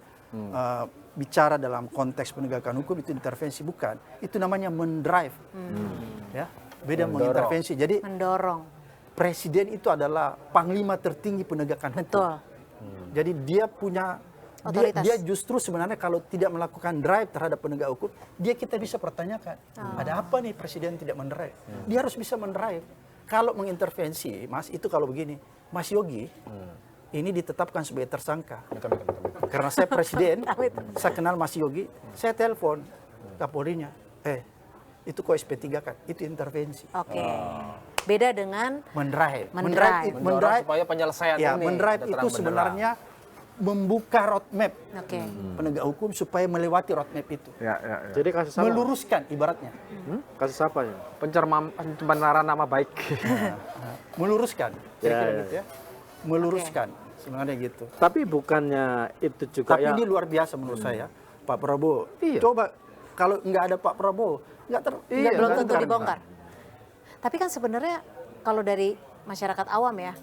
bicara dalam konteks penegakan hukum itu intervensi, bukan. Itu namanya mendrive. Ya, beda mengintervensi. Jadi Mendorong. presiden itu adalah panglima tertinggi penegakan hukum. Betul. Jadi dia punya Otoritas. dia justru sebenarnya kalau tidak melakukan drive terhadap penegak hukum, kita bisa pertanyakan, ada apa nih presiden tidak mendrive? Dia harus bisa mendrive. Kalau mengintervensi, Mas, itu kalau begini, Mas Yogi ini ditetapkan sebagai tersangka. Karena saya presiden, saya kenal Mas Yogi, saya telepon Kapolrinya, itu kok SP3 kan, itu intervensi. Oke. Beda dengan Mendrive. Mendrive. Mendorong supaya penyelesaian Ya, ini mendrive ada itu terang sebenarnya membuka roadmap Oke. penegak hukum supaya melewati roadmap itu. Jadi kasus apa? Meluruskan ibaratnya. Kasus apa ya? pencemaran nama baik. Meluruskan. Kira-kira gitu ya. Meluruskan. Sebenarnya gitu. Tapi bukannya itu juga Tapi ya? ini luar biasa menurut saya, Pak Prabowo. Iya. Coba kalau nggak ada Pak Prabowo, belum tentu nggak dibongkar. Tapi kan sebenarnya kalau dari masyarakat awam ya,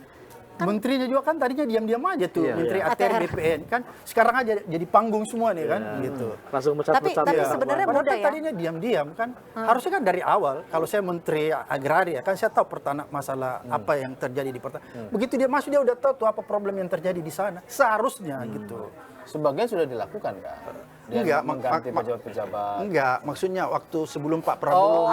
Menterinya juga kan tadinya diam-diam aja tuh, Menteri ATR BPN kan. Sekarang aja jadi panggung semua nih kan, gitu. Langsung mecat-mecat. Tapi ya. sebenarnya Padahal mudah kan ya. tadinya diam-diam kan. Harusnya kan dari awal, kalau saya Menteri Agraria kan saya tahu masalah apa yang terjadi di pertanian. Begitu dia masuk dia udah tahu tuh apa problem yang terjadi di sana. Seharusnya gitu. Sebagian sudah dilakukan kan? Dia Enggak, mengganti pejabat-pejabat. Enggak, maksudnya waktu sebelum Pak Prabowo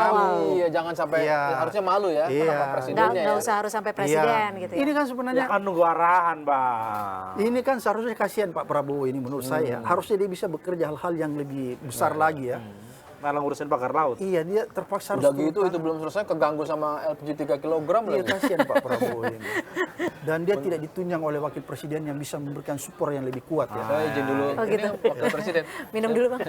Iya, jangan sampai harusnya malu ya, kenapa presidennya nggak ya. usah harus sampai presiden gitu ya. Ini kan Ya sebenarnya kan nunggu arahan, Bang. ini kan seharusnya kasihan Pak Prabowo ini menurut saya. Harusnya dia bisa bekerja hal-hal yang lebih besar lagi ya. Malah ngurusin pagar laut. Iya, dia terpaksa harus Udah gitu itu belum selesai keganggu sama LPG 3 kg Iya, lagi. kasihan Pak Prabowo ini. Dan dia tidak ditunjang oleh wakil presiden yang bisa memberikan support yang lebih kuat ya. Saya izin dulu. Oh, gitu. Ini wakil presiden. Minum dulu Bang.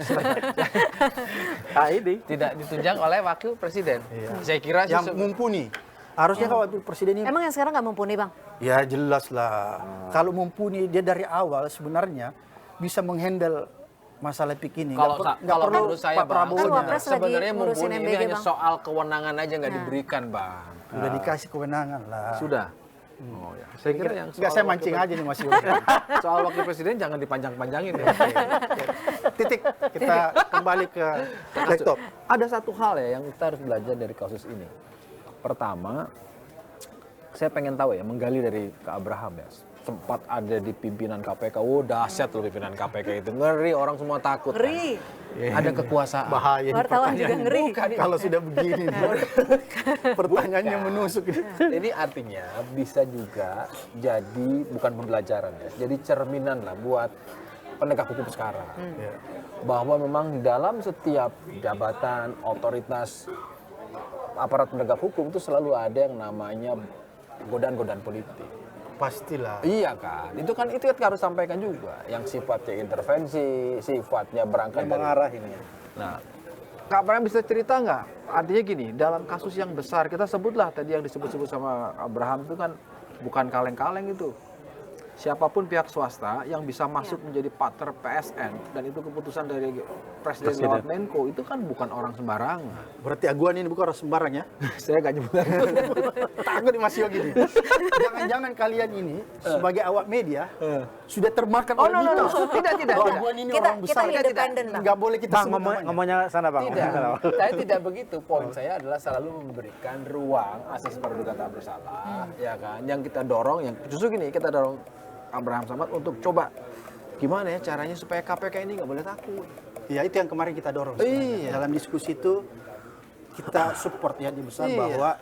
Ini Tidak ditunjang oleh wakil presiden. Saya kira sih Yang mumpuni. Harusnya kalau wakil presiden ini Emang yang sekarang nggak mumpuni Bang? ya jelas lah. Kalau mumpuni dia dari awal sebenarnya bisa menghandle masalah PIK ini. kalau kalau menurut saya Pak Bang, Prabowo Kan Wapres lagi sebenarnya ngurusin mumpuni ini MBG, hanya Bang. soal kewenangan aja nggak diberikan, Bang. udah dikasih kewenangan lah. Sudah. Oh ya. Saya kira yang Enggak, saya mancing aja nih Mas Yogi. soal wakil presiden jangan dipanjang-panjangin ya. Titik, kita kembali ke laptop. Ada satu hal ya yang kita harus belajar dari kasus ini. Pertama, saya pengen tahu ya, menggali dari Kak Abraham ya. Sempat ada di pimpinan KPK, dahsyat loh pimpinan KPK itu. Ngeri, orang semua takut. Ngeri. Kan? Ada kekuasaan. Bahaya nih Wartawan juga pertanyaan. ngeri. Kalau sudah begini nih, pertanyaannya menusuk. Ini artinya bisa juga jadi bukan pembelajaran ya, jadi cerminan lah buat penegak hukum sekarang. Ya. Bahwa memang di dalam setiap jabatan, otoritas, aparat penegak hukum itu selalu ada yang namanya godaan-godaan politik. Pastilah. Iya kan, itu kan harus sampaikan juga, yang sifatnya intervensi, sifatnya berangkat dari mengarah ini. Nah, Kak Abraham bisa cerita nggak? Artinya gini, dalam kasus yang besar, kita sebutlah tadi yang disebut-sebut sama Abraham itu kan bukan kaleng-kaleng itu. Siapapun pihak swasta yang bisa masuk menjadi partner PSN dan itu keputusan dari Presiden lewat Menko itu kan bukan orang sembarangan. Berarti Aguan ini bukan orang sembarang ya? Saya nggak nyebut. Takut nih Mas Yogi nih. Jangan-jangan kalian ini sebagai awak media sudah termakan oleh mitos. Tidak. Bahwa Aguan ini orang Kita besar. independen Bang. Nggak boleh kita Bang, sebut namanya. ngomongnya sana, Bang. Tidak, saya tidak begitu. Poin saya adalah selalu memberikan ruang asas praduga tak bersalah, ya kan? Yang kita dorong, yang justru gini kita dorong Abraham Samad untuk coba gimana ya caranya supaya KPK ini nggak boleh takut. Ya itu yang kemarin kita dorong. Sebenarnya. Dalam diskusi itu kita support ya di besar bahwa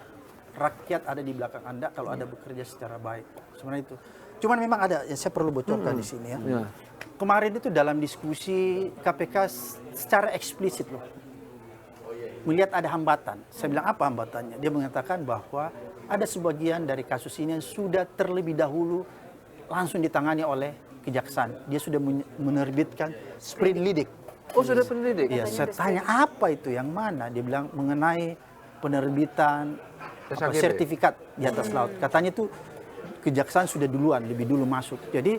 rakyat ada di belakang Anda kalau Anda bekerja secara baik. Sebenarnya itu. Cuman memang ada, ya saya perlu bocorkan di sini ya. Kemarin itu dalam diskusi KPK secara eksplisit loh. Melihat ada hambatan. Saya bilang apa hambatannya? Dia mengatakan bahwa ada sebagian dari kasus ini yang sudah terlebih dahulu langsung ditangani oleh kejaksaan. Dia sudah menerbitkan sprindik. Oh sudah pendidik? Iya, saya tanya apa itu yang mana? Dia bilang mengenai penerbitan sertifikat di atas laut. Katanya itu kejaksaan sudah duluan, lebih dulu masuk. Jadi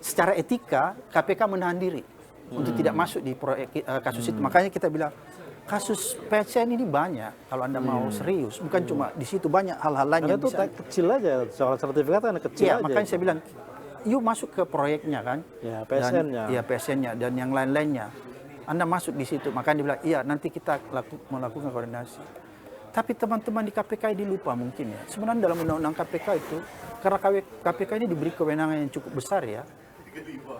secara etika KPK menahan diri untuk tidak masuk di proyek kasus itu. Makanya kita bilang kasus PSN ini banyak kalau Anda mau serius. Bukan cuma di situ, banyak hal-hal lain Karena yang itu bisa. kecil aja, soal sertifikat kan kecil Iya, aja. makanya saya bilang yuk masuk ke proyeknya kan. Ya, PSN-nya. Iya, PSN-nya dan yang lain-lainnya. Anda masuk di situ, makanya dia bilang, iya nanti kita melakukan koordinasi. Tapi teman-teman di KPK ini lupa mungkin ya. Sebenarnya dalam undang-undang KPK itu, karena KPK ini diberi kewenangan yang cukup besar ya.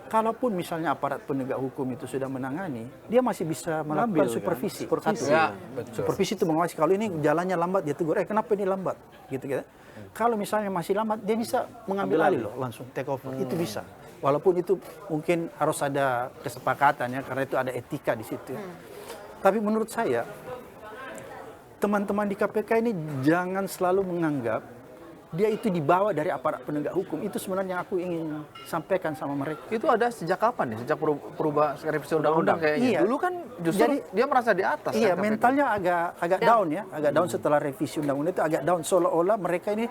Kalaupun misalnya aparat penegak hukum itu sudah menangani, dia masih bisa melakukan supervisi. Satu. Ya, Supervisi itu mengawasi kalau ini jalannya lambat, dia tegur, kenapa ini lambat? Gitu. Kalau misalnya masih lambat, dia bisa mengambil alih loh, langsung take over. Itu bisa. Walaupun itu mungkin harus ada kesepakatan ya, karena itu ada etika di situ. Tapi menurut saya, teman-teman di KPK ini jangan selalu menganggap dia itu dibawa dari aparat penegak hukum. Itu sebenarnya yang aku ingin sampaikan sama mereka. Itu ada sejak kapan ya? Sejak perubah revisi undang-undang kayaknya. Iya. Dulu kan justru dia merasa di atas. Iya, kan, KPK. mentalnya agak down ya, agak down setelah revisi undang-undang itu agak down, seolah-olah mereka ini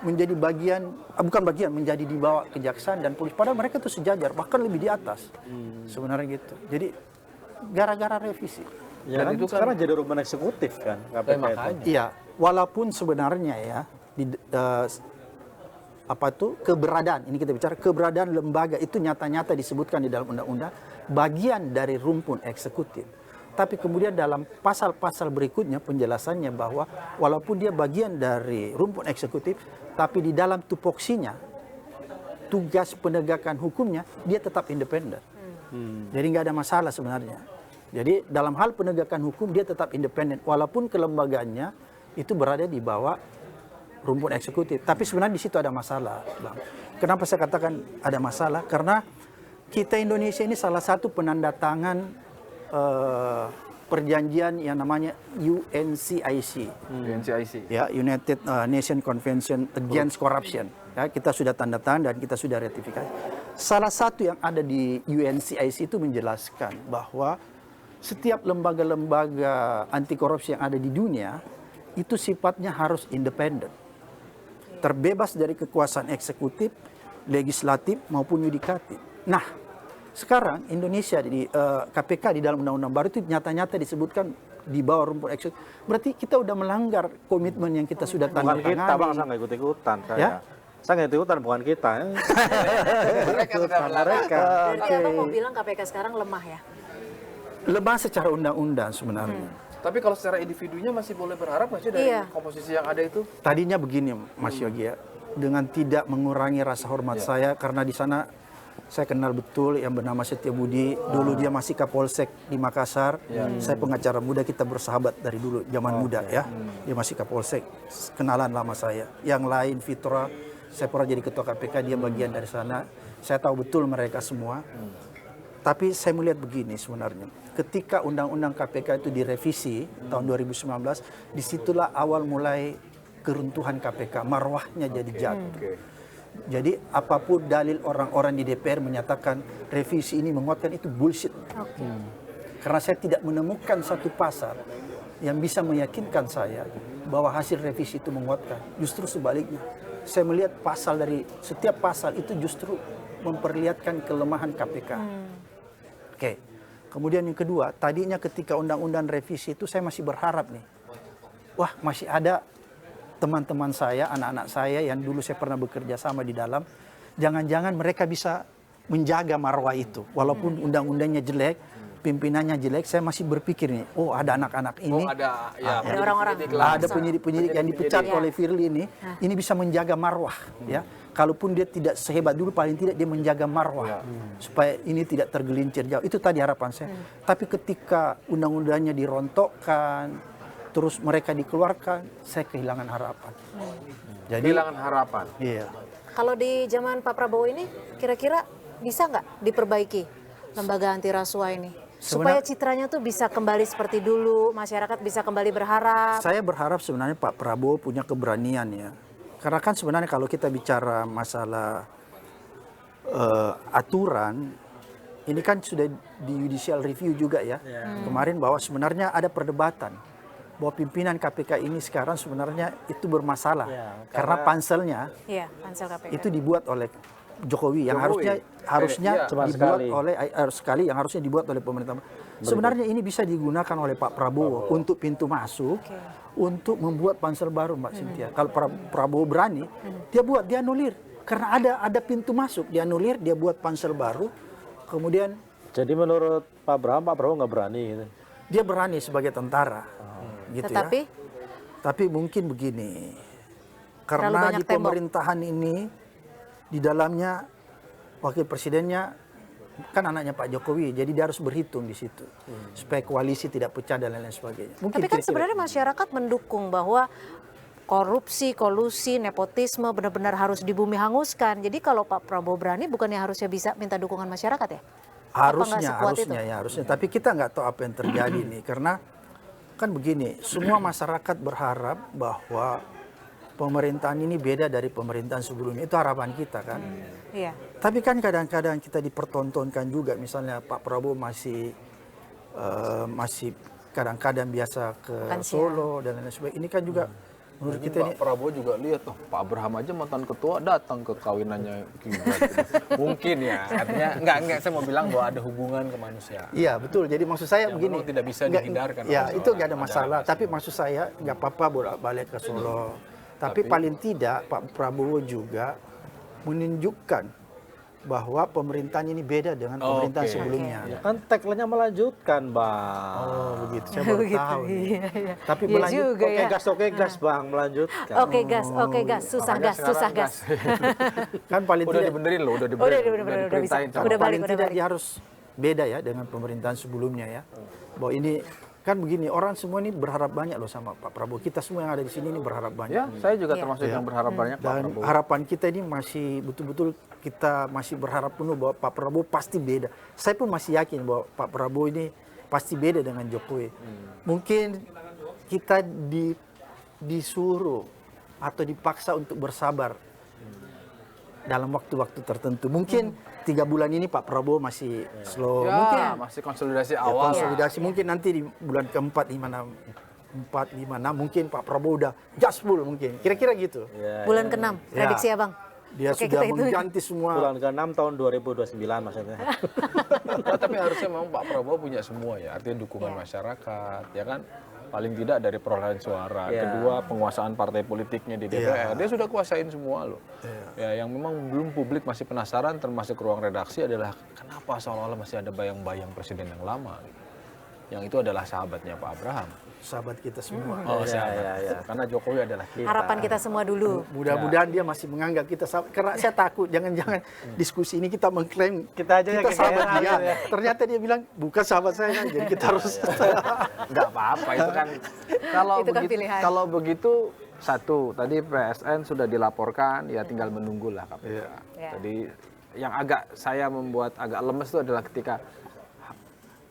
menjadi bagian, bukan bagian, menjadi dibawa kejaksaan dan polisi. Padahal mereka itu sejajar, bahkan lebih di atas. Sebenarnya gitu. Jadi gara-gara revisi. Ya Dan kan itu kan- sekarang jadi rumah eksekutif kan KPK itu. makanya. Iya, walaupun sebenarnya ya keberadaan, ini kita bicara keberadaan lembaga itu nyata-nyata disebutkan di dalam undang-undang bagian dari rumpun eksekutif. Tapi kemudian dalam pasal-pasal berikutnya penjelasannya bahwa walaupun dia bagian dari rumpun eksekutif, tapi di dalam tupoksinya, tugas penegakan hukumnya, dia tetap independen. Jadi nggak ada masalah sebenarnya. Jadi dalam hal penegakan hukum dia tetap independen, walaupun kelembagaannya itu berada di bawah rumpun eksekutif. Tapi sebenarnya di situ ada masalah, Bang. Kenapa saya katakan ada masalah? Karena kita Indonesia ini salah satu penanda tangan perjanjian yang namanya UNCIC. UNCIC. Ya, United Nation Convention Against Corruption. Ya, kita sudah tanda tangan dan kita sudah ratifikasi. Salah satu yang ada di UNCIC itu menjelaskan bahwa setiap lembaga-lembaga anti korupsi yang ada di dunia itu sifatnya harus independen, terbebas dari kekuasaan eksekutif, legislatif maupun yudikatif. Nah, sekarang Indonesia di KPK di dalam undang-undang baru itu nyata-nyata disebutkan di bawah rumpun eksekutif. Berarti kita udah melanggar komitmen yang kita sudah tanda Bukan kita bang, saya tangani. nggak ikut-ikutan saya. Ya? Saya nggak ikut-ikutan, bukan kita. Mereka sudah Mereka. Berarti abang mau bilang KPK sekarang lemah ya? Lemah secara undang-undang sebenarnya. Tapi kalau secara individunya masih boleh berharap nggak sih dari Iya. komposisi yang ada itu? Tadinya begini, Mas Yogi ya, dengan tidak mengurangi rasa hormat saya karena di sana saya kenal betul yang bernama Setia Budi. Dulu dia masih Kapolsek di Makassar. Saya pengacara muda, kita bersahabat dari dulu zaman muda ya. Dia masih Kapolsek, kenalan lama saya. Yang lain Fitra, saya pernah jadi ketua KPK, dia bagian dari sana. Saya tahu betul mereka semua. Tapi saya melihat begini sebenarnya. Ketika Undang-Undang KPK itu direvisi tahun 2019, disitulah awal mulai keruntuhan KPK, marwahnya jadi jatuh. Jadi apapun dalil orang-orang di DPR menyatakan revisi ini menguatkan, itu bullshit. Karena saya tidak menemukan satu pasal yang bisa meyakinkan saya bahwa hasil revisi itu menguatkan. Justru sebaliknya. Saya melihat pasal dari setiap pasal itu justru memperlihatkan kelemahan KPK. Oke. Kemudian yang kedua, tadinya ketika undang-undang revisi itu saya masih berharap nih. Wah, masih ada teman-teman saya, anak-anak saya yang dulu saya pernah bekerja sama di dalam, jangan-jangan mereka bisa menjaga marwah itu. Walaupun undang-undangnya jelek, pimpinannya jelek, saya masih berpikir nih, oh ada anak-anak ini, ada ya, Ada orang-orang. ada penyidik-penyidik yang dipecat oleh Firly ini bisa menjaga marwah, ya. Kalaupun dia tidak sehebat dulu, paling tidak dia menjaga marwah supaya ini tidak tergelincir jauh. Itu tadi harapan saya. Tapi ketika undang-undangnya dirontokkan, terus mereka dikeluarkan, saya kehilangan harapan. Jadi kehilangan harapan. iya. Kalau di zaman Pak Prabowo ini, kira-kira bisa nggak diperbaiki lembaga anti rasuah ini? Supaya citranya tuh bisa kembali seperti dulu, masyarakat bisa kembali berharap. Saya berharap sebenarnya Pak Prabowo punya keberanian ya. Karena kan sebenarnya kalau kita bicara masalah aturan, ini kan sudah di judicial review juga ya. Kemarin bahwa sebenarnya ada perdebatan bahwa pimpinan KPK ini sekarang sebenarnya itu bermasalah. Karena panselnya Iya, pansel KPK. itu dibuat oleh Jokowi yang harusnya Cuma dibuat sekali. oleh sekali yang harusnya dibuat oleh pemerintah. Sebenarnya ini bisa digunakan oleh Pak Prabowo untuk pintu masuk, untuk membuat pansel baru, Mbak Cynthia. Kalau Prabowo berani, dia buat, dia anulir. Karena ada pintu masuk, dia anulir, dia buat pansel baru, kemudian Jadi menurut Pak Prabowo nggak berani gitu. dia berani sebagai tentara, gitu Tetapi ya. Tapi mungkin begini, Terlalu karena banyak di tembok. pemerintahan ini, di dalamnya wakil presidennya kan anaknya Pak Jokowi, jadi dia harus berhitung di situ supaya koalisi tidak pecah dan lain-lain sebagainya. Mungkin Tapi kan kira-kira- sebenarnya masyarakat mendukung bahwa korupsi, kolusi, nepotisme benar-benar harus dibumi hanguskan. Jadi kalau Pak Prabowo berani, bukannya harusnya bisa minta dukungan masyarakat ya? harusnya. Tapi kita nggak tahu apa yang terjadi nih, karena kan begini, semua masyarakat berharap bahwa pemerintahan ini beda dari pemerintahan sebelumnya. Itu harapan kita kan. Iya. Tapi kan kadang-kadang kita dipertontonkan juga, misalnya Pak Prabowo masih kadang-kadang biasa ke Makan Solo dan lain sebagainya. Ini kan juga menurut kita ini Pak Prabowo juga lihat tuh Pak Abraham aja mantan ketua datang ke kawinannya Gibran. Mungkin ya, artinya enggak saya mau bilang bahwa ada hubungan kemanusiaan. iya betul. Jadi maksud saya Yang begini. memang tidak bisa nggak- dihindarkan Ya oleh itu nggak ada seorang masalah. adalah Tapi maksud saya nggak apa-apa bolak-balik ke Solo. Tapi paling tidak Pak Prabowo juga menunjukkan bahwa pemerintahan ini beda dengan pemerintahan Oke. sebelumnya. Ya kan tagline-nya melanjutkan, Bang. Oh begitu, saya baru tahu. nih. Iya. Tapi Iya melanjut. juga ya. Oke gas, Bang, melanjutkan. Oke gas, susah gas. Kan paling Udah tidak dibenerin loh, udah Udah diperintahin bisa. sama Udah balik, paling udah tidak balik. dia harus beda ya dengan pemerintahan sebelumnya ya. Bahwa ini kan begini, orang semua ini berharap banyak loh sama Pak Prabowo. Kita semua yang ada di sini ini berharap banyak. Ya, saya juga Iya. termasuk yang berharap banyak Pak Dan Prabowo. harapan kita ini masih betul-betul kita masih berharap penuh bahwa Pak Prabowo pasti beda. Saya pun masih yakin bahwa Pak Prabowo ini pasti beda dengan Jokowi. Mungkin kita disuruh atau dipaksa untuk bersabar dalam waktu-waktu tertentu. Mungkin 3 bulan ini Pak Prabowo masih slow. Ya, Mungkin masih konsolidasi ya, awal. konsolidasi. Mungkin nanti di bulan keempat, 4, 5, 6 mungkin Pak Prabowo udah gaspol mungkin. Kira-kira gitu. Bulan ke-6, prediksi Ya. Abang. Dia Oke, sudah kita hitung. mengganti semua. Bulan ke-6 tahun 2029 maksudnya. Nah, tapi harusnya memang Pak Prabowo punya semua ya, artinya dukungan masyarakat, ya kan? Paling tidak dari perolehan suara. Ya. Kedua, penguasaan partai politiknya di DPR. Dia sudah kuasain semua loh. Ya, yang memang belum publik masih penasaran, termasuk ruang redaksi adalah kenapa seolah-olah masih ada bayang-bayang presiden yang lama. Yang itu adalah sahabatnya Pak Abraham. Sahabat kita semua. Oh, sahabat. Karena Jokowi adalah kita. Harapan kita semua dulu. Mudah-mudahan dia masih menganggap kita sahabat. Karena saya takut jangan-jangan diskusi ini kita mengklaim Kita aja yang sahabat kegeeran dia. gitu ya. Ternyata dia bilang bukan sahabat saya. Jadi kita harus Nggak apa-apa itu kan. Kalau Itu kan begitu, pilihan. kalau begitu satu tadi PSN sudah dilaporkan, ya tinggal menunggulah KPK. Iya. Jadi yang saya membuat agak lemes itu adalah ketika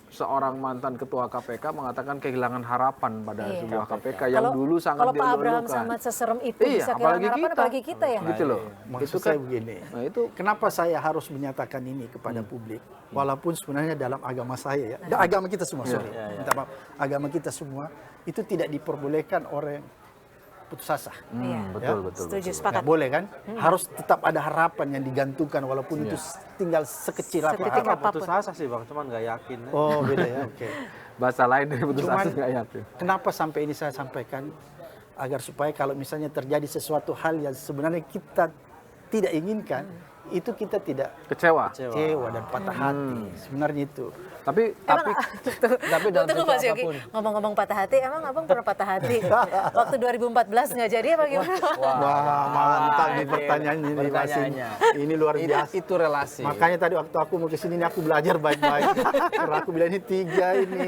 seorang mantan ketua KPK mengatakan kehilangan harapan pada Iya. sebuah KPK yang dulu sangat Kalau Pak Abraham dielulukan. sama seserem itu Iya, bisa kehilangan harapan, apalagi kita ya. Gitu loh. Maksud saya begini. Nah, itu Kenapa saya harus menyatakan ini kepada publik? Walaupun sebenarnya dalam agama saya ya, agama kita semua, sorry, minta maaf, agama kita semua itu tidak diperbolehkan orang putus asa. Iya. betul. Setuju, Nggak sepakat. boleh kan? Harus tetap ada harapan yang digantungkan walaupun itu tinggal sekecil apa. Sedetik Apa apapun. putus asa sih, Bang, cuman nggak yakin. Oh beda ya, oke. Bahasa lain dari putus Cuman asa nggak yakin. kenapa sampai ini saya sampaikan agar supaya kalau misalnya terjadi sesuatu hal yang sebenarnya kita tidak inginkan, itu kita tidak Kecewa. kecewa dan patah hati. Sebenarnya itu. Tapi dalam Tunggu bentuk Mas Yogi, apapun. ngomong-ngomong patah hati, emang abang pernah patah hati? Waktu 2014 nggak jadi apa gimana? Wah, mantap nih pertanyaan ini masih. Pertanyaannya. Ini luar biasa. Itu relasi. Makanya tadi waktu aku mau kesini ini aku belajar baik-baik. Karena aku bilang ini 3 ini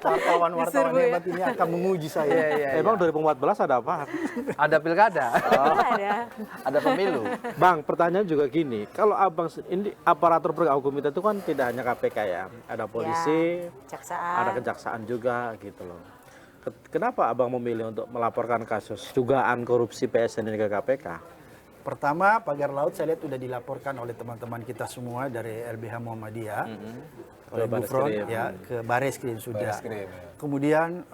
wartawan-wartawan Diserbu ya. hebat ini akan menguji saya. Iya. Emang 2014 ada apa? Ada pilkada, Ada. ada pemilu. Bang, pertanyaan juga gini, kalau abang ini aparatur penegak hukum kita itu kan tidak hanya KPK ya, ada polisi, Kejaksaan. ada kejaksaan juga gitu loh. Kenapa abang memilih untuk melaporkan kasus dugaan korupsi PSN ini ke KPK? Pertama, pagar laut saya lihat sudah dilaporkan oleh teman-teman kita semua dari LBH Muhammadiyah, oleh Ke Gufron, Bareskrim. ya, ke Bareskrim sudah. Bareskrim. Kemudian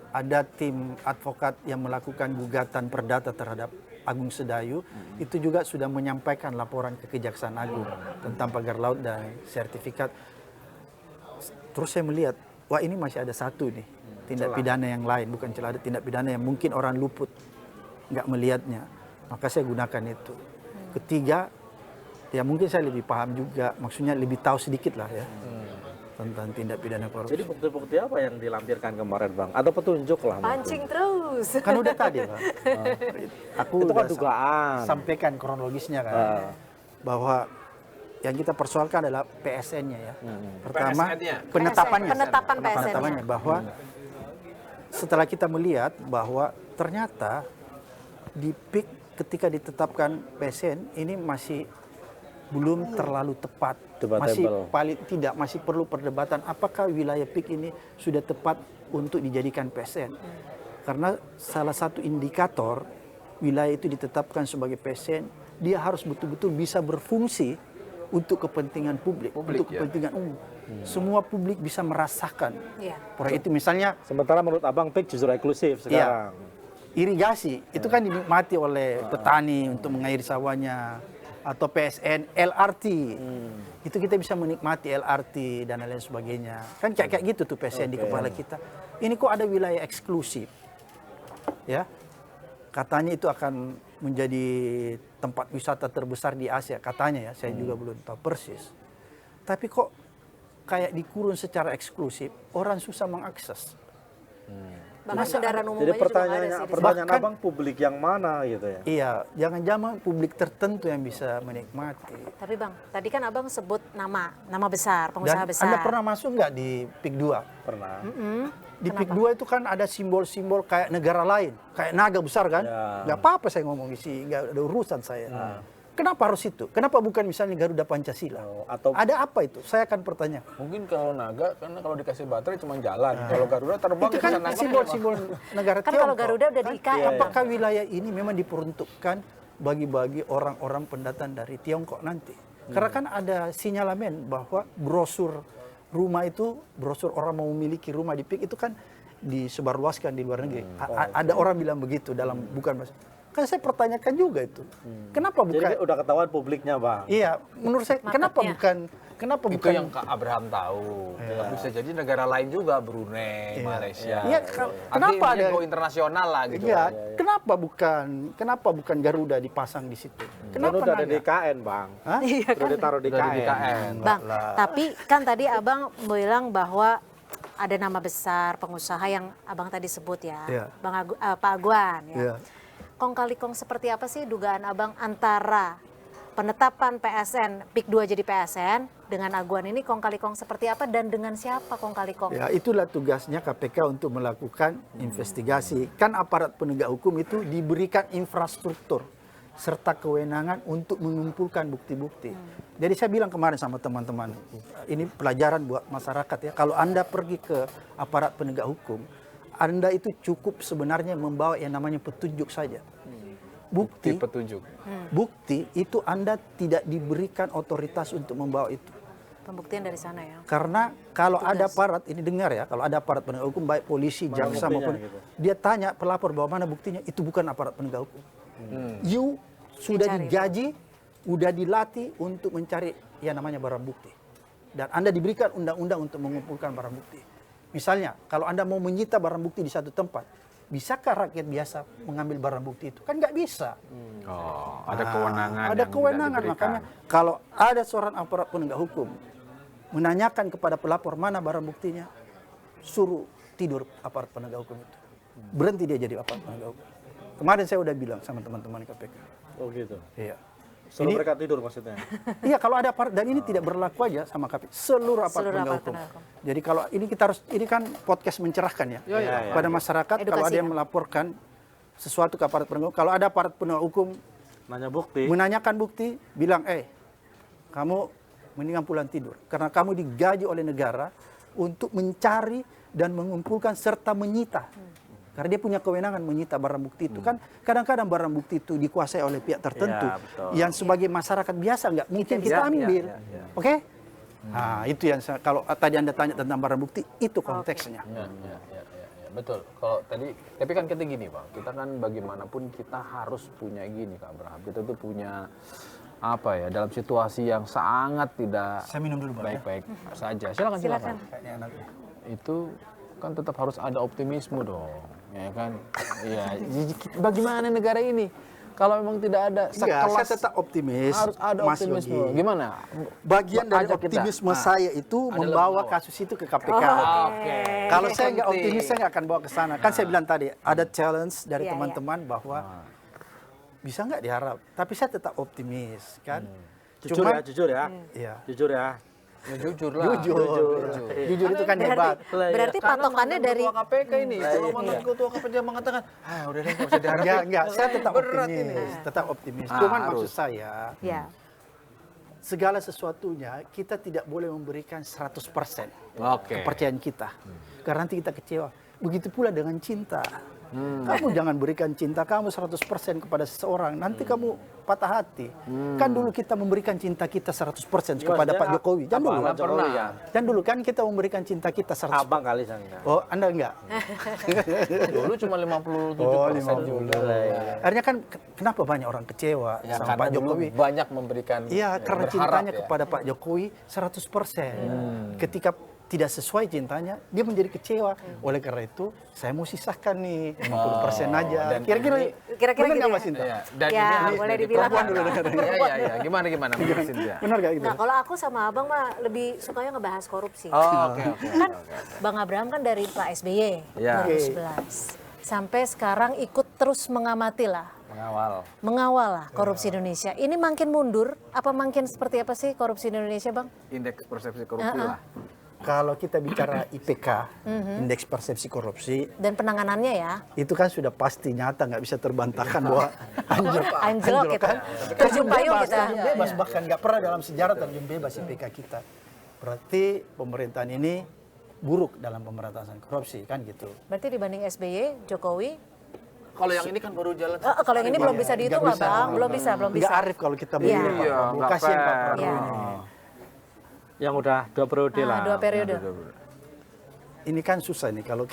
ada tim advokat yang melakukan gugatan perdata terhadap Agung Sedayu, itu juga sudah menyampaikan laporan ke Kejaksaan Agung tentang pagar laut dan sertifikat. Terus saya melihat, wah ini masih ada satu nih, tindak pidana yang lain, bukan celah, ada tindak pidana yang mungkin orang luput, nggak melihatnya. Maka saya gunakan itu. Ketiga, ya mungkin saya lebih paham juga, maksudnya lebih tahu sedikit lah ya tentang tindak pidana korupsi. Jadi bukti-bukti apa yang dilampirkan kemarin bang? Atau petunjuk lah mungkin? Pancing terus. Kan udah tadi Pak. Aku Itu kan udah dugaan. sampaikan kronologisnya kan. Bahwa yang kita persoalkan adalah PSN-nya ya. Pertama, PSN-nya. penetapannya. Penetapan PSN-nya. Penetapannya bahwa setelah kita melihat bahwa ternyata di PIK ketika ditetapkan PSN ini masih belum terlalu tepat, masih perlu perdebatan apakah wilayah PIK ini sudah tepat untuk dijadikan PSN. Karena salah satu indikator wilayah itu ditetapkan sebagai PSN, dia harus betul-betul bisa berfungsi untuk kepentingan publik untuk kepentingan umum. Semua publik bisa merasakan proyek itu. Misalnya, Sementara menurut abang PIK justru eksklusif sekarang. irigasi itu kan dinikmati oleh petani untuk mengairi sawahnya, atau PSN LRT itu kita bisa menikmati LRT dan lain sebagainya, kan kayak gitu tuh PSN di kepala kita. Ini kok ada wilayah eksklusif ya, katanya itu akan menjadi tempat wisata terbesar di Asia katanya ya, saya juga belum tahu persis, tapi kok kayak dikurun secara eksklusif, orang susah mengakses. Bahkan kendaraan umum Jadi aja juga nggak ada sih. pertanyaan Bahkan- abang publik yang mana gitu ya? Iya, jangan-jangan publik tertentu yang bisa menikmati. Tapi Bang, tadi kan Abang sebut nama besar, Dan pengusaha besar. Anda pernah masuk nggak di PIK 2? Pernah. Di PIK 2 itu kan ada simbol-simbol kayak negara lain, kayak naga besar kan? Ya. Nggak apa-apa saya ngomong sih, nggak ada urusan saya. Kenapa harus itu? Kenapa bukan misalnya Garuda Pancasila? Atau Ada apa itu? Saya akan bertanya. Mungkin kalau naga, karena kalau dikasih baterai cuma jalan. Kalau Garuda terbang Itu bisa kan nangkep. simbol-simbol negara Kan Tiongkok. kalau Garuda udah di IKN. Apakah wilayah ini memang diperuntukkan bagi orang-orang pendatang dari Tiongkok nanti? Karena kan ada sinyalemen bahwa brosur rumah itu, brosur orang mau memiliki rumah di PIK itu kan disebarluaskan di luar negeri. Ada orang bilang begitu dalam bukan bahasa. Kan saya pertanyakan juga itu. Kenapa bukan? jadi udah ketahuan publiknya bang. Iya, menurut saya kenapa Marketnya. kenapa Itu bukan yang Kak Abraham tahu. Bisa jadi negara lain juga, Brunei, Malaysia. Iya, kenapa Artinya ada go internasional lah gitu. Iya, kenapa bukan Garuda dipasang di situ? Kan Kenapa udah ada naga? di KN bang. Hah? Udah ditaruh di Udah di KN. KN. Bang, tapi kan tadi Abang bilang bahwa ada nama besar pengusaha yang Abang tadi sebut ya, Iya. Pak Aguan ya. Iya. Kong kali kong seperti apa sih dugaan Abang antara penetapan PSN PIK 2 jadi PSN dengan Aguan ini, kong kali kong seperti apa dan dengan siapa kong kali kong? Ya, itulah tugasnya KPK untuk melakukan investigasi. Kan aparat penegak hukum itu diberikan infrastruktur serta kewenangan untuk mengumpulkan bukti-bukti. Jadi saya bilang kemarin sama teman-teman, ini pelajaran buat masyarakat ya. Kalau Anda pergi ke aparat penegak hukum, Anda itu cukup sebenarnya membawa yang namanya petunjuk saja. Bukti Petunjuk. Bukti itu Anda tidak diberikan otoritas untuk membawa itu. Pembuktian dari sana ya. Karena kalau ada aparat, ini dengar ya, kalau ada aparat penegak hukum, baik polisi, jaksa maupun, dia tanya pelapor bahwa mana buktinya, itu bukan aparat penegak hukum. You sudah digaji, sudah dilatih untuk mencari yang namanya barang bukti. Dan Anda diberikan undang-undang untuk mengumpulkan barang bukti. Misalnya, kalau Anda mau menyita barang bukti di satu tempat, bisakah rakyat biasa mengambil barang bukti itu? Kan nggak bisa. Oh, ada kewenangan. Ada yang kewenangan, tidak diberikan. makanya kalau ada seorang aparat penegak hukum menanyakan kepada pelapor mana barang buktinya, suruh tidur aparat penegak hukum itu. Berhenti dia jadi aparat penegak hukum. Kemarin saya udah bilang sama teman-teman KPK. Oh gitu. Iya. Suruh Ini- mereka tidur maksudnya. Iya, kalau ada aparat, dan ini tidak berlaku aja sama KPK, seluruh aparat Seluruh penegak aparat hukum. penegak hukum. Jadi kalau ini kita harus, ini kan podcast mencerahkan ya, iya. kepada masyarakat. Kalau Edukasi ada yang kan? melaporkan sesuatu ke aparat penegak hukum, kalau ada aparat penegak hukum Nanya bukti. menanyakan bukti, bilang, kamu mendingan pulang tidur. Karena kamu digaji oleh negara untuk mencari dan mengumpulkan serta menyita. Karena dia punya kewenangan menyita barang bukti itu. Kan kadang-kadang barang bukti itu dikuasai oleh pihak tertentu. Ya, betul. Yang sebagai masyarakat biasa nggak mungkin kita ambil. Oke? Nah, itu yang kalau tadi Anda tanya tentang barang bukti, itu konteksnya. Ya, betul. Kalau tadi, tapi kan kita gini Bang, kita kan bagaimanapun kita harus punya gini Kak Abraham. Kita tuh punya apa ya, dalam situasi yang sangat tidak Saya minum dulu, Bang, ya. baik-baik saja. Silakan. Kayaknya enak ya. Itu kan tetap harus ada optimisme dong, ya kan? Iya. Bagaimana negara ini? Kalau memang tidak ada Enggak, saya sekelas, tetap optimis, harus ada Mas optimisme. Yogi. Gimana? Bagian dari Ajak kita. optimisme saya itu adalah membawa membawa. kasus itu ke KPK. Oke. Kalau Ini saya nggak penting. optimis, saya nggak akan bawa ke sana. Kan saya bilang tadi, ada challenge dari Iya, teman-teman bahwa bisa nggak diharap. Tapi saya tetap optimis, kan. Jujur ya, jujur ya. Iya. Jujur ya. Ya, jujur lah. Jujur itu kan hebat. Berarti patokannya dari Ketua KPK ini, kalau mantan ketua KPK mengatakan, udah deh, nggak usah diharapin. Enggak, saya tetap Berat optimis. ini. Tetap optimis. Ah, Cuman harus. maksud saya, ya. segala sesuatunya kita tidak boleh memberikan 100% Oke. kepercayaan kita. Karena nanti kita kecewa. Begitu pula dengan cinta. Kamu jangan berikan cinta kamu 100% kepada seseorang. Nanti kamu patah hati. Kan dulu kita memberikan cinta kita 100% kepada Pak Jokowi. Jangan dulu. Malah pernah. Jangan dulu kan kita memberikan cinta kita 100%. Abang kali saya. Oh, Anda enggak? Dulu cuma 57% Oh, juga. Akhirnya kan kenapa banyak orang kecewa Ya, sama karena Pak dulu Jokowi? banyak memberikan. Iya, karena berharap cintanya ya. kepada Pak Jokowi 100%. Ketika tidak sesuai cintanya, dia menjadi kecewa. Oleh karena itu, saya mau sisahkan nih 50% aja. dan Kira-kira Kira-kira benar gitu nggak ya? Mas Sinta? Iya, dan Ya, ini boleh dari dibilang. perempuan Perempuan dulu. Iya. Gimana menurut Cynthia? Benar nggak gitu? Nah, kalau aku sama Abang mah lebih sukanya ngebahas korupsi. Oh, oke. Kan Bang Abraham kan dari Pak SBY Ya. 2011 sampai sekarang ikut terus mengamati lah, Mengawal lah korupsi Indonesia. Ini makin mundur, apa makin seperti apa sih korupsi di Indonesia, Bang? indeks persepsi korupsi lah. Kalau kita bicara IPK, Indeks Persepsi Korupsi, Dan penanganannya ya, itu kan sudah pasti nyata, nggak bisa terbantahkan bahwa anjlok gitu. kan. Terjun payung kita. Terjun bebas, bahkan nggak pernah dalam sejarah terjun bebas IPK kita. Berarti pemerintahan ini buruk dalam pemberantasan korupsi, kan gitu. Berarti dibanding SBY, Jokowi, Kalau yang ini kan baru jalan. kalau yang ini belum bisa dihitung lah, Bang. Belum bisa. Nggak arif kalau kita Iya. begini, Pak Iya, Prabowo. nggak Kasihan Pak fair. Prabowo Iya. ini. Yang udah 2 periode lah. 2 periode. Ini kan susah nih kalau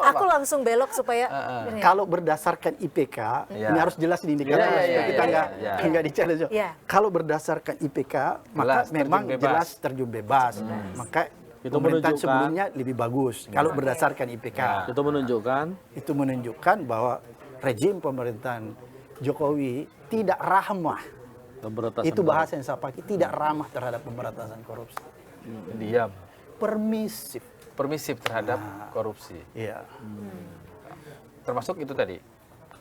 Aku langsung belok supaya ini. kalau berdasarkan IPK, Iya. ini harus jelas nih indikator Iya, iya, supaya kita iya, nggak di-challenge. Iya. Kalau berdasarkan IPK, maka Jelas, memang terjun bebas. jelas terjun bebas. Maka Itu pemerintahan menunjukkan- sebelumnya lebih bagus kalau berdasarkan IPK. Itu menunjukkan Itu menunjukkan bahwa rejim pemerintahan Jokowi tidak ramah. pemberantasan Itu bahasa yang saya pakai, tidak ramah terhadap pemberantasan korupsi. Diam. Permisif. Permisif terhadap korupsi. Iya. Termasuk itu tadi.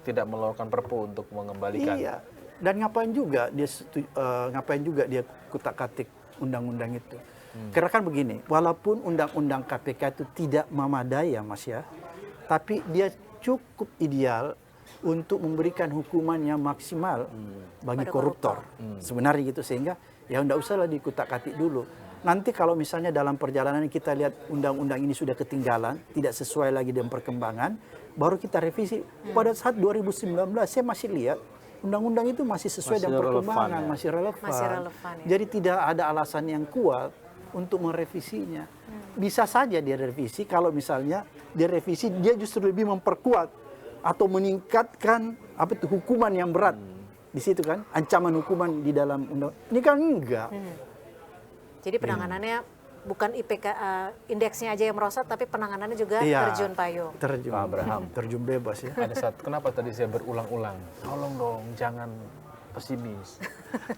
Tidak melakukan perpu untuk mengembalikan. Iya. Dan ngapain juga dia kutak-katik undang-undang itu? Karena kan begini, walaupun undang-undang KPK itu tidak memadai ya Mas ya, tapi dia cukup ideal untuk memberikan hukuman yang maksimal bagi Pada koruptor. Sebenarnya gitu, sehingga ya enggak usahlah dikutak-katik dulu. Nanti kalau misalnya dalam perjalanan kita lihat undang-undang ini sudah ketinggalan, tidak sesuai lagi dengan perkembangan, baru kita revisi. Pada saat 2019 saya masih lihat undang-undang itu masih sesuai Masih dengan relevan, perkembangan, ya? masih relevan. Masih relevan, ya. Jadi tidak ada alasan yang kuat untuk merevisinya. Bisa saja dia revisi kalau misalnya dia revisi dia justru lebih memperkuat atau meningkatkan hukuman yang berat. Di situ kan ancaman hukuman di dalam undang. Ini kan enggak. Jadi penanganannya bukan IPK indeksnya aja yang merosot, tapi penanganannya juga Iya, terjun payung. terjun, Pak Abraham. terjun bebas ya. Ada saat, kenapa tadi saya berulang-ulang, tolong dong jangan pesimis,